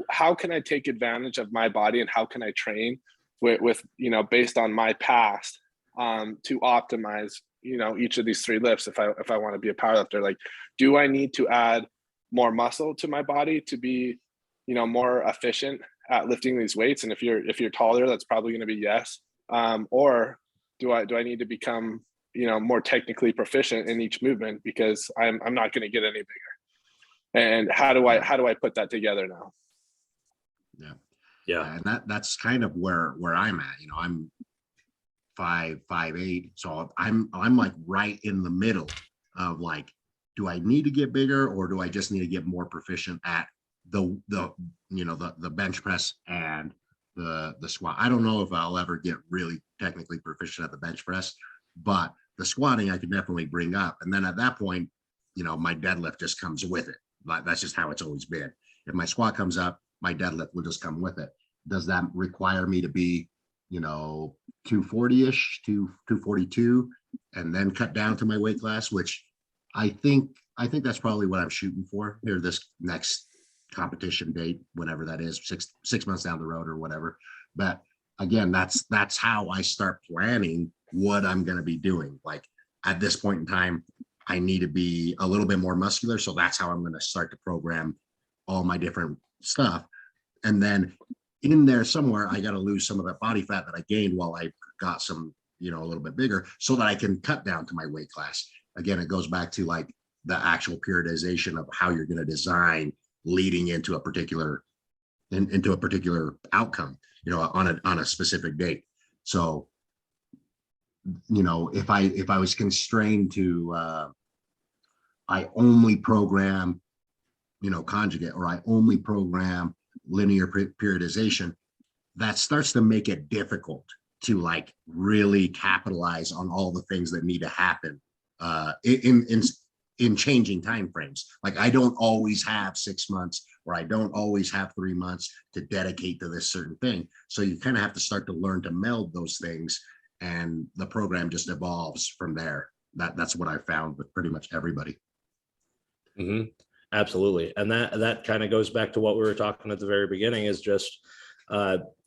how can I take advantage of my body, and how can I train with based on my past to optimize each of these 3 lifts if I want to be a powerlifter? Like, do I need to add more muscle to my body to be more efficient at lifting these weights? And if you're taller, that's probably going to be yes. Or do I need to become more technically proficient in each movement, because I'm not going to get any bigger? And how do I put that together now? Yeah. And that's kind of where I'm at. I'm 5'8", so I'm like right in the middle of like, do I need to get bigger, or do I just need to get more proficient at the bench press and the squat? I don't know if I'll ever get really technically proficient at the bench press, but the squatting I could definitely bring up. And then at that point, my deadlift just comes with it. That's just how it's always been. If my squat comes up, my deadlift will just come with it. Does that require me to be 240-ish to 242 and then cut down to my weight class, which I think that's probably what I'm shooting for here this next competition date, whenever that is, six months down the road or whatever. But again, that's how I start planning what I'm going to be doing. Like, at this point in time, I need to be a little bit more muscular, so that's how I'm going to start to program all my different stuff. And then in there somewhere, I got to lose some of that body fat that I gained while I got some, a little bit bigger, so that I can cut down to my weight class. Again, it goes back to like the actual periodization of how you're going to design leading into a particular outcome, on a specific date. So, if I was constrained to, I only program, conjugate, or I only program linear periodization, that starts to make it difficult to like really capitalize on all the things that need to happen in changing time frames. Like, I don't always have 6 months, or I don't always have 3 months to dedicate to this certain thing. So you kind of have to start to learn to meld those things, and the program just evolves from there. That's what I found with pretty much everybody. Mm-hmm. Absolutely. And that kind of goes back to what we were talking at the very beginning, is just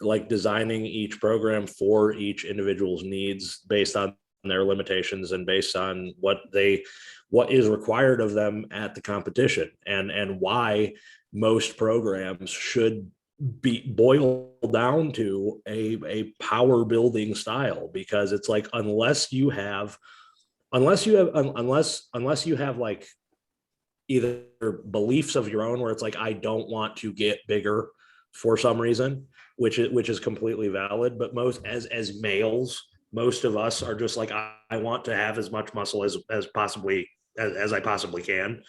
like designing each program for each individual's needs based on their limitations and based on what is required of them at the competition, and why most programs should be boiled down to a power building style. Because it's like, unless you have like either beliefs of your own, where it's like, I don't want to get bigger for some reason, which is completely valid. But as males, most of us are just like, I want to have as much muscle as I possibly can.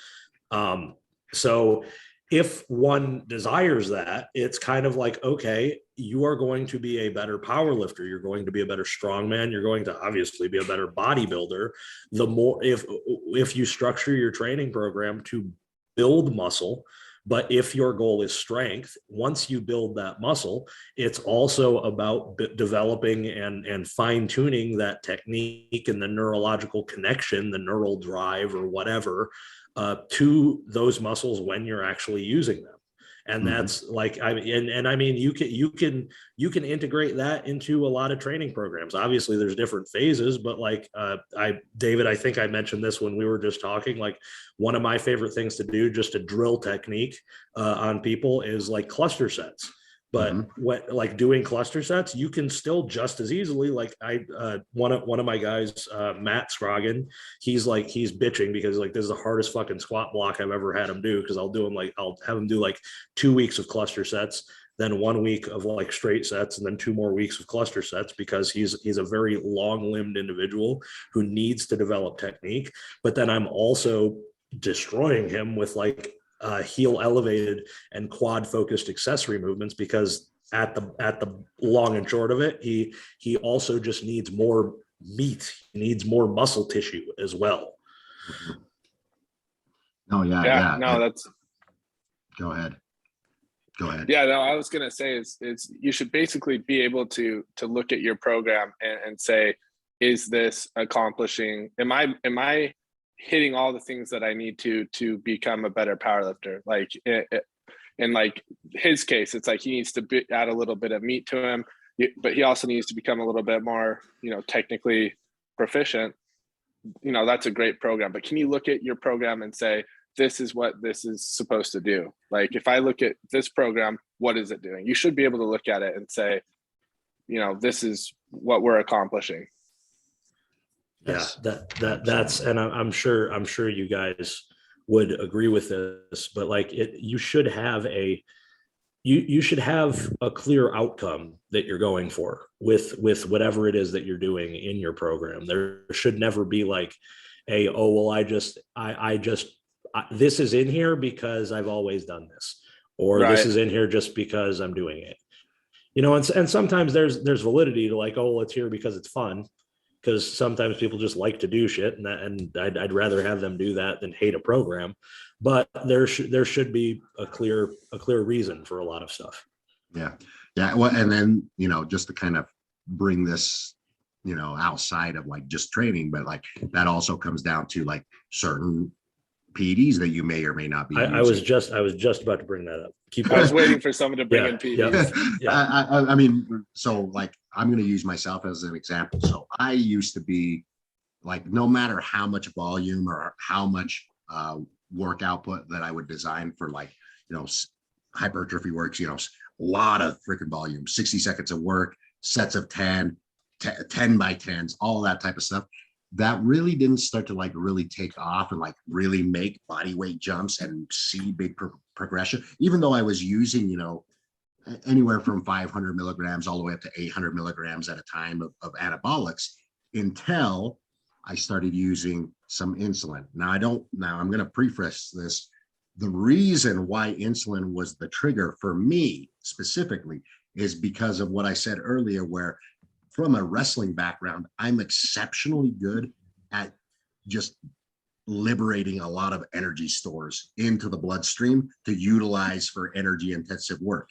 So if one desires that, it's kind of like, okay, you are going to be a better power lifter. You're going to be a better strongman. You're going to obviously be a better bodybuilder. The more, if you structure your training program to build muscle, but if your goal is strength, once you build that muscle, it's also about developing and fine tuning that technique and the neurological connection, the neural drive or whatever, to those muscles when you're actually using them. And that's like, I mean, you can integrate that into a lot of training programs. Obviously there's different phases, but like, David, I think I mentioned this when we were just talking, like, one of my favorite things to do, just to drill technique on people, is like cluster sets. But what, like, doing cluster sets, you can still just as easily, like, one of my guys, Matt Scroggin, he's bitching because like, this is the hardest fucking squat block I've ever had him do, because I'll have him do like 2 weeks of cluster sets, then 1 week of like straight sets, and then 2 more weeks of cluster sets, because he's a very long-limbed individual who needs to develop technique. But then I'm also destroying him with like heel elevated and quad focused accessory movements, because at the long and short of it, he also just needs more meat. He needs more muscle tissue as well. Oh yeah. No, that's. Go ahead. Yeah, no, I was gonna say is you should basically be able to look at your program and say, is this accomplishing, am I hitting all the things that I need to become a better powerlifter? Like in like his case, it's like he needs to add a little bit of meat to him, but he also needs to become a little bit more, technically proficient. That's a great program, but can you look at your program and say, this is what this is supposed to do? Like, if I look at this program, what is it doing? You should be able to look at it and say, this is what we're accomplishing. Yes. Yeah, that's, and I'm sure you guys would agree with this, but like you should have a clear outcome that you're going for with whatever it is that you're doing in your program. There should never be like this is in here because I've always done this, or right. This is in here just because I'm doing it. And sometimes there's validity to like, oh, well, it's here because it's fun. Because sometimes people just like to do shit, and I'd rather have them do that than hate a program. But there should be a clear reason for a lot of stuff. Yeah. Well, and then just to kind of bring this outside of like just training, but like that also comes down to like certain PEDs that you may or may not be. I was just about to bring that up. I was waiting for someone to bring in PEDs. Yeah. I mean, so like I'm going to use myself as an example. So I used to be like, no matter how much volume or how much work output that I would design for like, hypertrophy works, a lot of freaking volume, 60 seconds of work, sets of 10 by 10s, all that type of stuff. That really didn't start to like really take off and like really make body weight jumps and see big progression, even though I was using, anywhere from 500 milligrams all the way up to 800 milligrams at a time of anabolics, until I started using some insulin. Now I'm going to preface this. The reason why insulin was the trigger for me specifically is because of what I said earlier, where from a wrestling background, I'm exceptionally good at just liberating a lot of energy stores into the bloodstream to utilize for energy intensive work.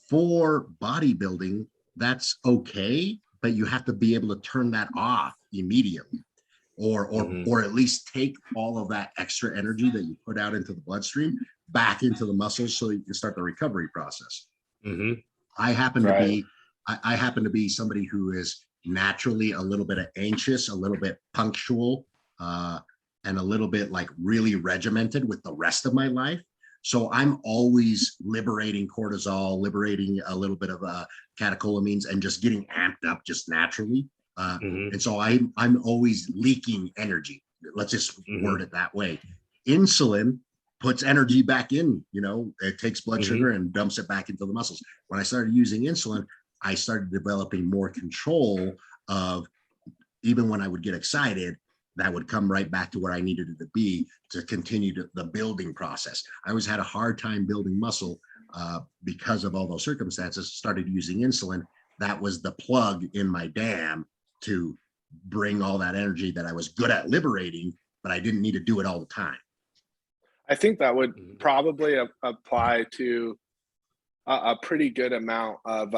For bodybuilding, that's okay, but you have to be able to turn that off immediately, or at least take all of that extra energy that you put out into the bloodstream back into the muscles so you can start the recovery process. Mm-hmm. I happen to be somebody who is naturally a little bit anxious, a little bit punctual, and a little bit like really regimented with the rest of my life. So I'm always liberating cortisol, liberating a little bit of catecholamines, and just getting amped up just naturally. And so I'm always leaking energy. Let's just word it that way. Insulin puts energy back in, it takes blood sugar and dumps it back into the muscles. When I started using insulin, I started developing more control of, even when I would get excited, that would come right back to where I needed it to be to continue the building process. I always had a hard time building muscle because of all those circumstances. Started using insulin. That was the plug in my dam to bring all that energy that I was good at liberating, but I didn't need to do it all the time. I think that would probably apply to a pretty good amount of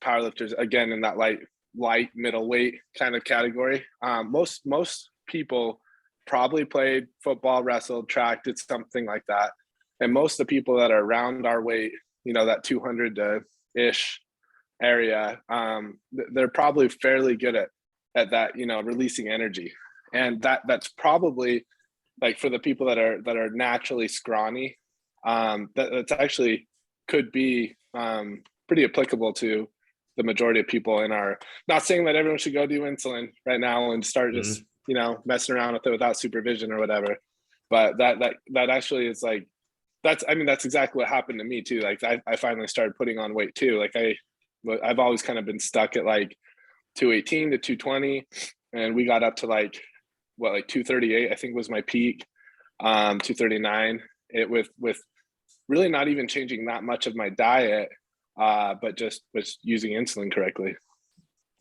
powerlifters, again, in that light middleweight kind of category. Most people probably played football, wrestled, track, did something like that. And most of the people that are around our weight, that 200-ish area, they're probably fairly good at that, releasing energy. And that's probably, like, for the people that are naturally scrawny, that's actually could be pretty applicable to the majority of people in our, not saying that everyone should go do insulin right now and start just, messing around with it without supervision or whatever. But that actually is like, that's exactly what happened to me too. Like I finally started putting on weight too. Like I've always kind of been stuck at like 218 to 220. And we got up to like 238, I think was my peak, 239, with really not even changing that much of my diet, but just was using insulin correctly.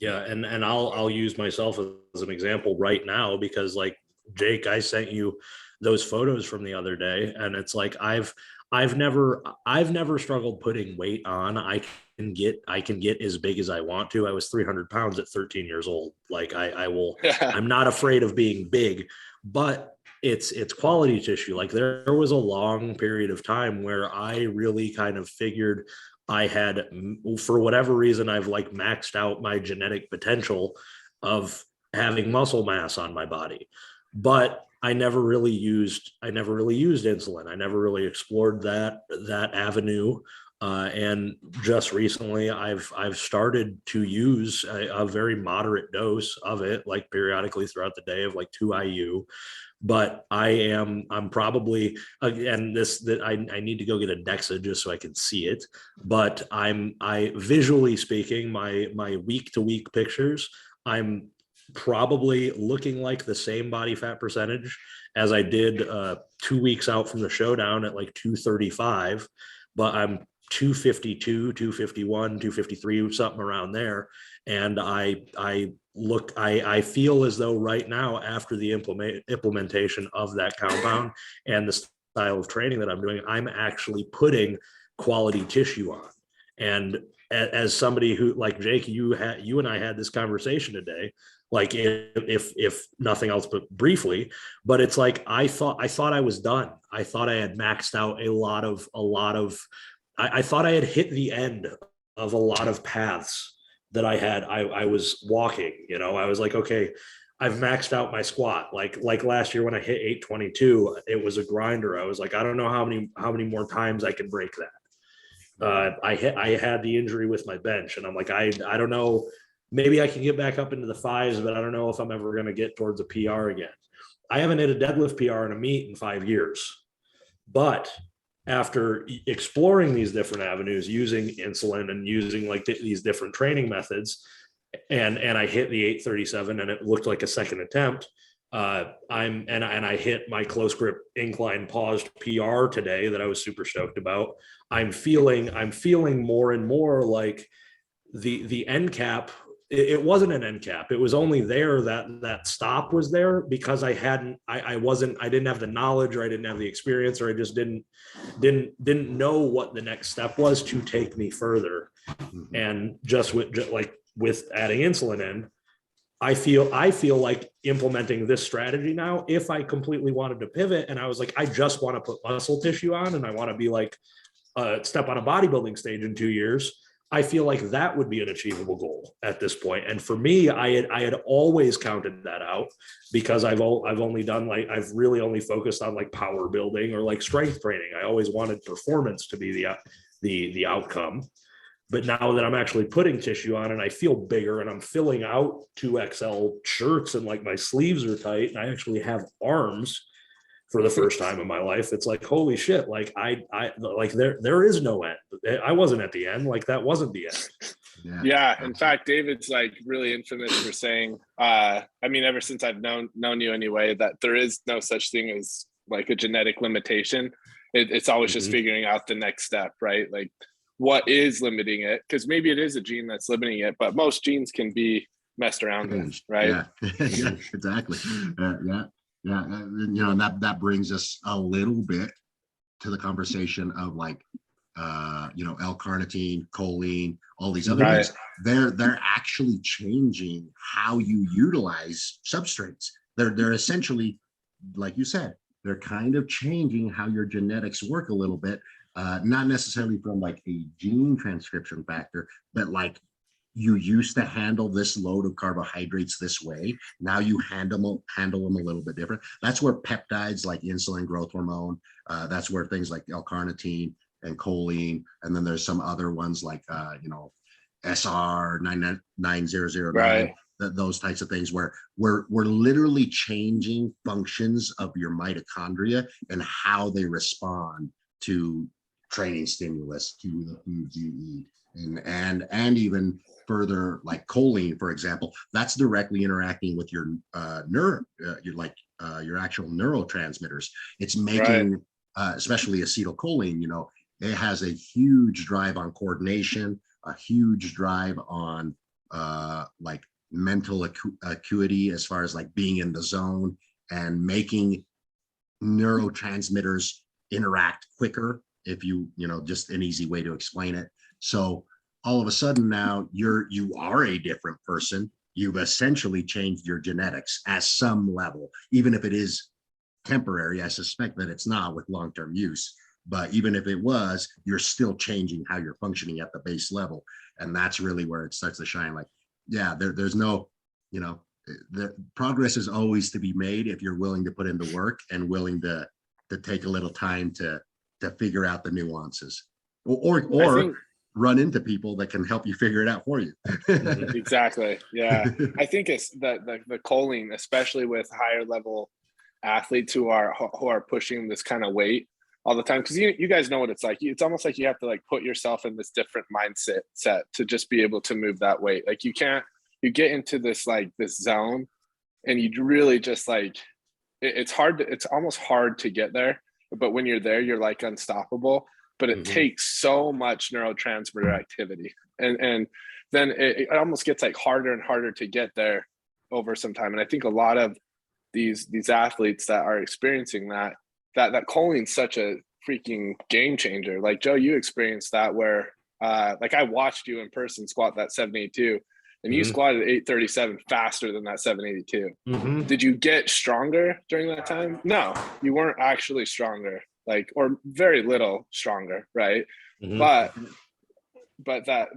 Yeah. And I'll use myself as an example right now, because like Jake, I sent you those photos from the other day, and it's like, I've I've never struggled putting weight on. I can get as big as I want to. I was 300 pounds at 13 years old. Like I will, I'm not afraid of being big, but it's quality tissue. Like there was a long period of time where I really kind of figured I had, for whatever reason, I've like maxed out my genetic potential of having muscle mass on my body. But I never really used insulin. I never really explored that avenue. And just recently I've started to use a very moderate dose of it, like periodically throughout the day, of like 2 IU. But I'm probably, and I need to go get a DEXA just so I can see it. But I visually speaking, my week to week pictures, I'm probably looking like the same body fat percentage as I did 2 weeks out from the showdown at like 235, but I'm 252, 251, 253, something around there. And I feel as though right now, after the implementation of that compound and the style of training that I'm doing, I'm actually putting quality tissue on. And as somebody who, like Jake, you and I had this conversation today, like if nothing else but briefly, but it's like I thought I was done. I thought I had maxed out a lot of I thought I had hit the end of a lot of paths that I was walking. I was like, okay, I've maxed out my squat. Like last year when I hit 822, it was a grinder. I was like, I don't know how many more times I can break that. I had the injury with my bench, and I'm like, I don't know. Maybe I can get back up into the 5s, but I don't know if I'm ever going to get towards a PR again. I haven't hit a deadlift PR in a meet in 5 years. But after exploring these different avenues, using insulin and using like these different training methods, and I hit the 837 and it looked like a second attempt. I hit my close grip incline paused PR today that I was super stoked about. I'm feeling more and more like the end cap. It wasn't an end cap. It was only there that stop was there because I didn't have the knowledge, or I didn't have the experience, or I just didn't know what the next step was to take me further. And just with adding insulin in, I feel like implementing this strategy now, if I completely wanted to pivot and I was like, I just want to put muscle tissue on and I want to be like step on a bodybuilding stage in 2 years, I feel like that would be an achievable goal at this point. And for me, I had always counted that out because I've really only focused on like power building or like strength training. I always wanted performance to be the outcome. But now that I'm actually putting tissue on and I feel bigger and I'm filling out 2XL shirts and like my sleeves are tight and I actually have arms for the first time in my life, it's like, holy shit. Like I like there is no end. I wasn't at the end. Like that wasn't the end. Yeah. In fact, David's like really infamous for saying, I mean, ever since I've known you anyway, that there is no such thing as like a genetic limitation. It's always just figuring out the next step, right? Like what is limiting it? Because maybe it is a gene that's limiting it, but most genes can be messed around with, right? Yeah, yeah, exactly. Yeah, and that brings us a little bit to the conversation of like, L-carnitine, choline, all these other things. They're actually changing how you utilize substrates. They're essentially, like you said, they're kind of changing how your genetics work a little bit. Not necessarily from like a gene transcription factor, but like you used to handle this load of carbohydrates this way. Now you handle them a little bit different. That's where peptides like insulin, growth hormone, that's where things like L-carnitine and choline, and then there's some other ones like SR 9009, those types of things where we're literally changing functions of your mitochondria and how they respond to training stimulus, to the foods you eat, and even further, like choline, for example, that's directly interacting with your your actual neurotransmitters. It's making, especially acetylcholine, it has a huge drive on coordination, a huge drive on like mental acuity, as far as like being in the zone and making neurotransmitters interact quicker if you know, just an easy way to explain it. So all of a sudden now you are a different person. You've essentially changed your genetics at some level, even if it is temporary. I suspect that it's not with long-term use, but even if it was, you're still changing how you're functioning at the base level. And that's really where it starts to shine. Like, yeah, there's no, you know, the progress is always to be made if you're willing to put in the work and willing to take a little time to figure out the nuances, or run into people that can help you figure it out for you. Exactly. Yeah. I think it's the choline, especially with higher level athletes who are pushing this kind of weight all the time. Cause you guys know what it's like. It's almost like you have to like put yourself in this different mindset to just be able to move that weight. Like you get into this, like this zone, and you really just like, it's almost hard to get there. But when you're there, you're like unstoppable. But it takes so much neurotransmitter activity, and then it almost gets like harder and harder to get there over some time. And I think a lot of these athletes that are experiencing that choline is such a freaking game changer. Like Joe, you experienced that where like I watched you in person squat that 782, and you squatted 837 faster than that 782. Did you get stronger during that time? No, you weren't actually stronger. Like, or very little stronger, right? But that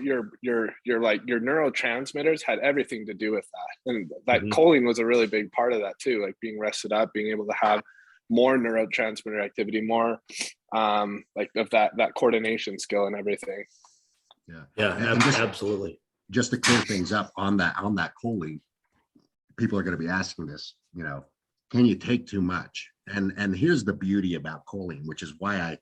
your like your neurotransmitters had everything to do with that, and that choline was a really big part of that too. Like being rested up, being able to have more neurotransmitter activity, more like of that coordination skill and everything. Yeah, Absolutely. Just to clear things up on that choline, people are going to be asking this, you know, can you take too much? And here's the beauty about choline, which is why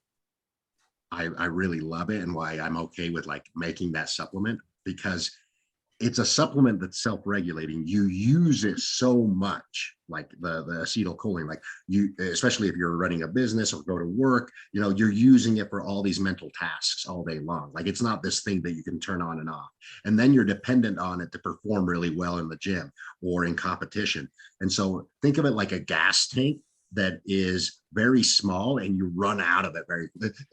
I really love it and why I'm okay with like making that supplement, because it's a supplement that's self-regulating. You use it so much, like the acetylcholine, like you, especially if you're running a business or go to work, you know, you're using it for all these mental tasks all day long. Like it's not this thing that you can turn on and off. And then you're dependent on it to perform really well in the gym or in competition. And so think of it like a gas tank that is very small, and you run out of it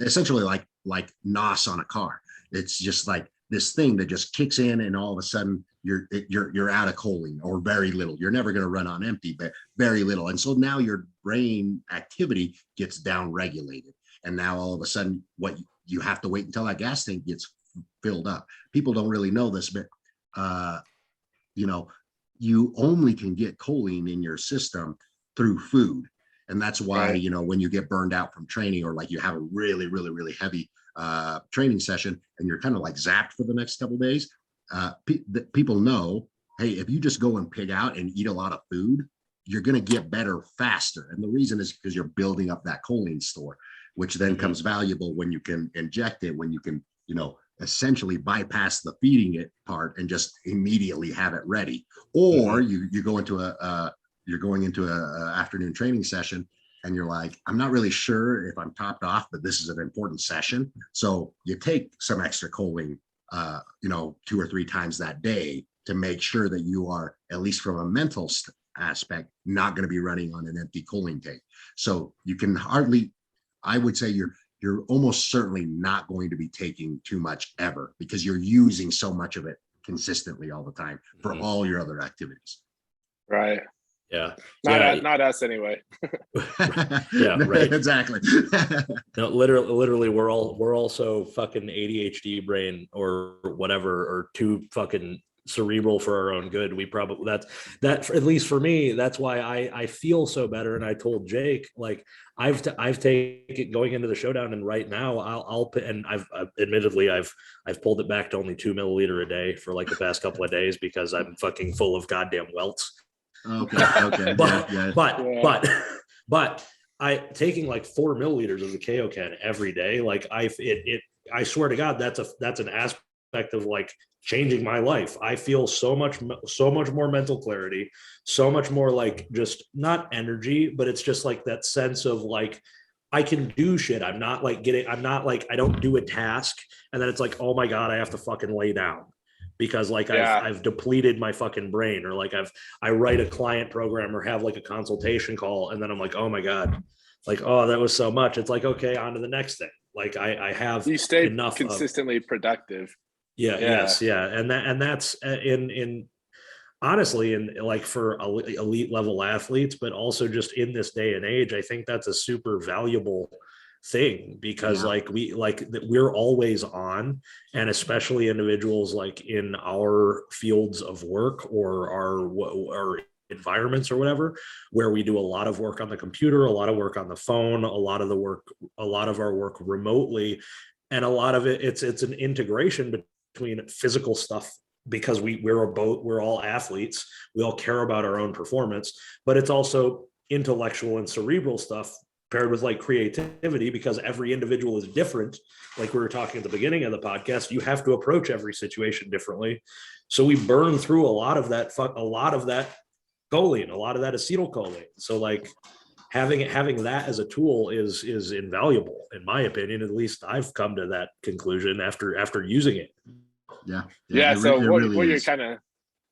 essentially like NOS on a car. It's just like this thing that just kicks in, and all of a sudden you're out of choline, or very little. You're never going to run on empty, but very little. And so now your brain activity gets down regulated, and now all of a sudden what you have to wait until that gas tank gets filled up. People don't really know this, but you know, you only can get choline in your system through food. And that's why, you know, when you get burned out from training, or like you have a really, really, really heavy training session and you're kind of like zapped for the next couple of days, people know, hey, if you just go and pig out and eat a lot of food, you're going to get better faster. And the reason is because you're building up that choline store, which then comes valuable when you can inject it, when you can, you know, essentially bypass the feeding it part and just immediately have it ready. Or you go into you're going into a afternoon training session and you're like, I'm not really sure if I'm topped off, but this is an important session. So you take some extra choline, you know, 2 or 3 times that day to make sure that you are, at least from a mental aspect, not going to be running on an empty choline tank. So you can hardly, I would say you're almost certainly not going to be taking too much ever, because you're using so much of it consistently all the time for all your other activities. Right. Yeah. Not us anyway. Yeah, right. Exactly. No, literally we're all so fucking ADHD brain or whatever, or too fucking cerebral for our own good. We probably that at least for me, that's why I feel so better. And I told Jake, like I've taken going into the showdown, and right now I've admittedly I've pulled it back to only 2 milliliter a day for like the past couple of days, because I'm fucking full of goddamn welts. Okay. But I taking like 4 milliliters of the Kaioken every day. Like I swear to God, that's an aspect of like changing my life. I feel so much more mental clarity, so much more like just not energy, but it's just like that sense of like, I can do shit. I'm not like I don't do a task and then it's like, oh my God, I have to fucking lay down. because like I've depleted my fucking brain, or like I write a client program or have like a consultation call, and then I'm like, oh my God, like, oh, that was so much. It's like, okay, on to the next thing. Like I have you stay enough consistently productive. Yes. Yeah. And that's in honestly, in like for elite level athletes, but also just in this day and age, I think that's a super valuable thing, because we're always on, and especially individuals like in our fields of work or our environments or whatever, where we do a lot of work on the computer, a lot of work on the phone, a lot of our work remotely, and a lot of it's an integration between physical stuff, because we're all athletes, we all care about our own performance, but it's also intellectual and cerebral stuff paired with like creativity, because every individual is different. Like we were talking at the beginning of the podcast, you have to approach every situation differently. So we burn through a lot of that choline, a lot of that acetylcholine. So like having that as a tool is invaluable, in my opinion. At least I've come to that conclusion after using it. Yeah. So what you're kind of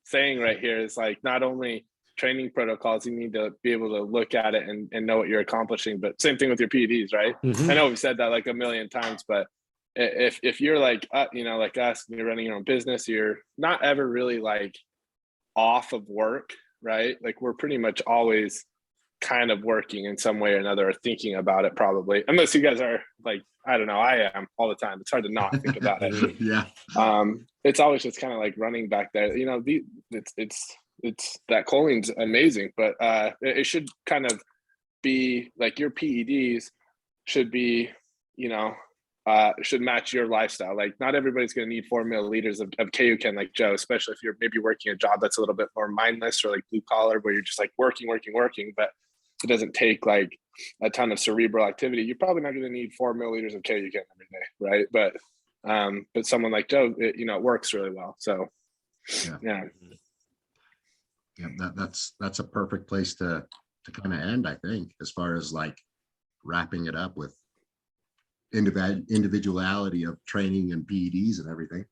saying right here is like, not only training protocols, you need to be able to look at it and know what you're accomplishing, but same thing with your PEDs, right? Mm-hmm. I know we've said that like a million times, but if you're like, like us, and you're running your own business, you're not ever really like off of work, right? Like we're pretty much always kind of working in some way or another, or thinking about it, probably, unless you guys are like, I don't know, I am all the time. It's hard to not think about it. It's always just kind of like running back there, it's that choline's amazing, but it should kind of be like your PEDs should be, should match your lifestyle. Like not everybody's going to need 4 milliliters of KUCAN like Joe, especially if you're maybe working a job that's a little bit more mindless, or like blue collar, where you're just like working, but it doesn't take like a ton of cerebral activity. You're probably not going to need 4 milliliters of KUCAN every day, right? But someone like Joe, it works really well. So yeah, that's a perfect place to kind of end, I think, as far as like wrapping it up with individuality of training and PEDs and everything.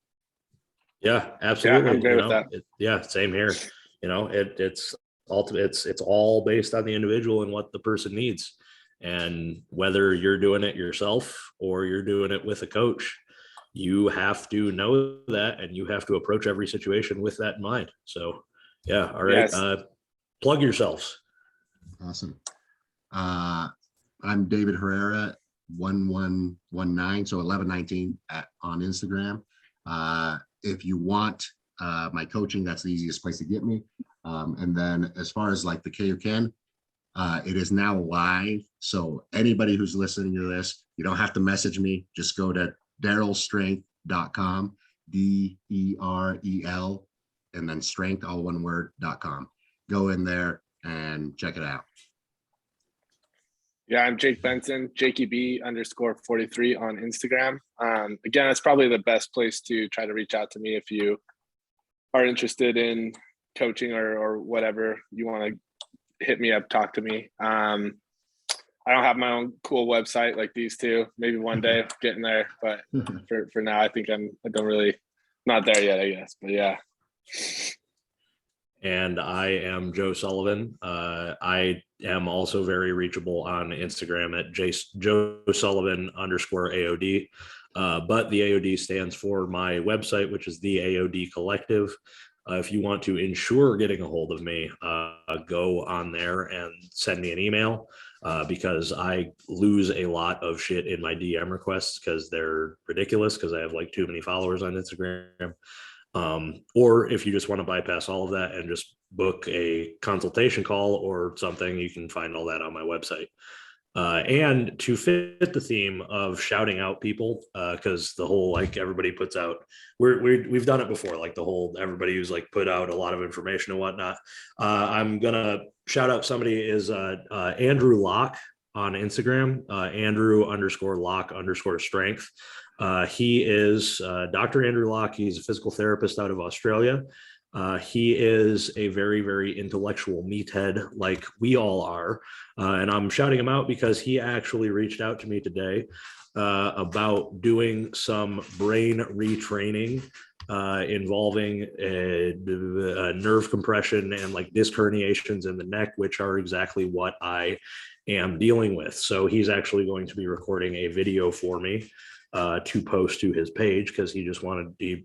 Yeah, absolutely. I'm great with that. Same here. It's all based on the individual and what the person needs, and whether you're doing it yourself or you're doing it with a coach, you have to know that, and you have to approach every situation with that in mind. So yeah. All right. Yes. Plug yourselves. Awesome. I'm David Herrera, 1119, so 1119 on Instagram. If you want my coaching, that's the easiest place to get me. And then as far as like the KUCAN, it is now live. So anybody who's listening to this, you don't have to message me. Just go to DerylStrength.com, DEREL, and then strength, all one word.com. Go in there and check it out. Yeah, I'm Jake Benson, JakeyB_43 on Instagram. Again, that's probably the best place to try to reach out to me if you are interested in coaching or whatever. You want to hit me up, talk to me. I don't have my own cool website like these two. Maybe one day getting there, but for now, I think not there yet, I guess. But yeah. And I am Joe Sullivan. I am also very reachable on Instagram at Joe Sullivan _AOD. But the AOD stands for my website, which is the AOD Collective. If you want to ensure getting a hold of me, go on there and send me an email, because I lose a lot of shit in my DM requests because they're ridiculous, because I have like too many followers on Instagram. Or if you just want to bypass all of that and just book a consultation call or something, you can find all that on my website. And to fit the theme of shouting out people, because the whole like everybody puts out, we've done it before, like the whole everybody who's like put out a lot of information and whatnot. I'm gonna shout out somebody is Andrew Locke on Instagram, Andrew _Locke _strength. He is Dr. Andrew Locke. He's a physical therapist out of Australia. He is a very, very intellectual meathead like we all are. And I'm shouting him out because he actually reached out to me today about doing some brain retraining involving nerve compression and like disc herniations in the neck, which are exactly what I am dealing with. So he's actually going to be recording a video for me to post to his page, because he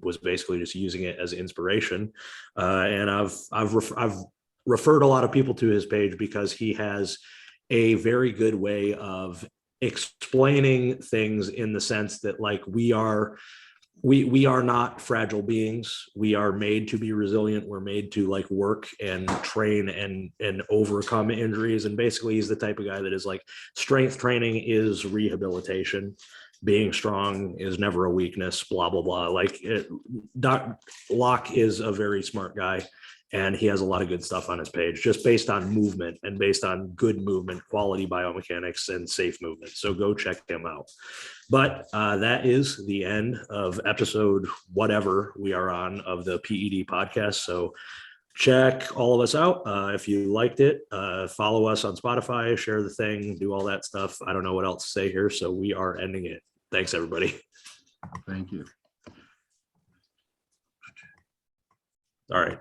was basically just using it as inspiration. And I've referred a lot of people to his page because he has a very good way of explaining things, in the sense that like we are not fragile beings. We are made to be resilient. We're made to like work and train and overcome injuries. And basically he's the type of guy that is like, strength training is rehabilitation. Being strong is never a weakness, blah, blah, blah. Like Doc Locke is a very smart guy, and he has a lot of good stuff on his page, just based on movement and based on good movement, quality biomechanics, and safe movement. So go check him out. But that is the end of episode whatever we are on of the PED podcast. So check all of us out. If you liked it, follow us on Spotify, share the thing, do all that stuff. I don't know what else to say here. So we are ending it. Thanks, everybody. Thank you. All right.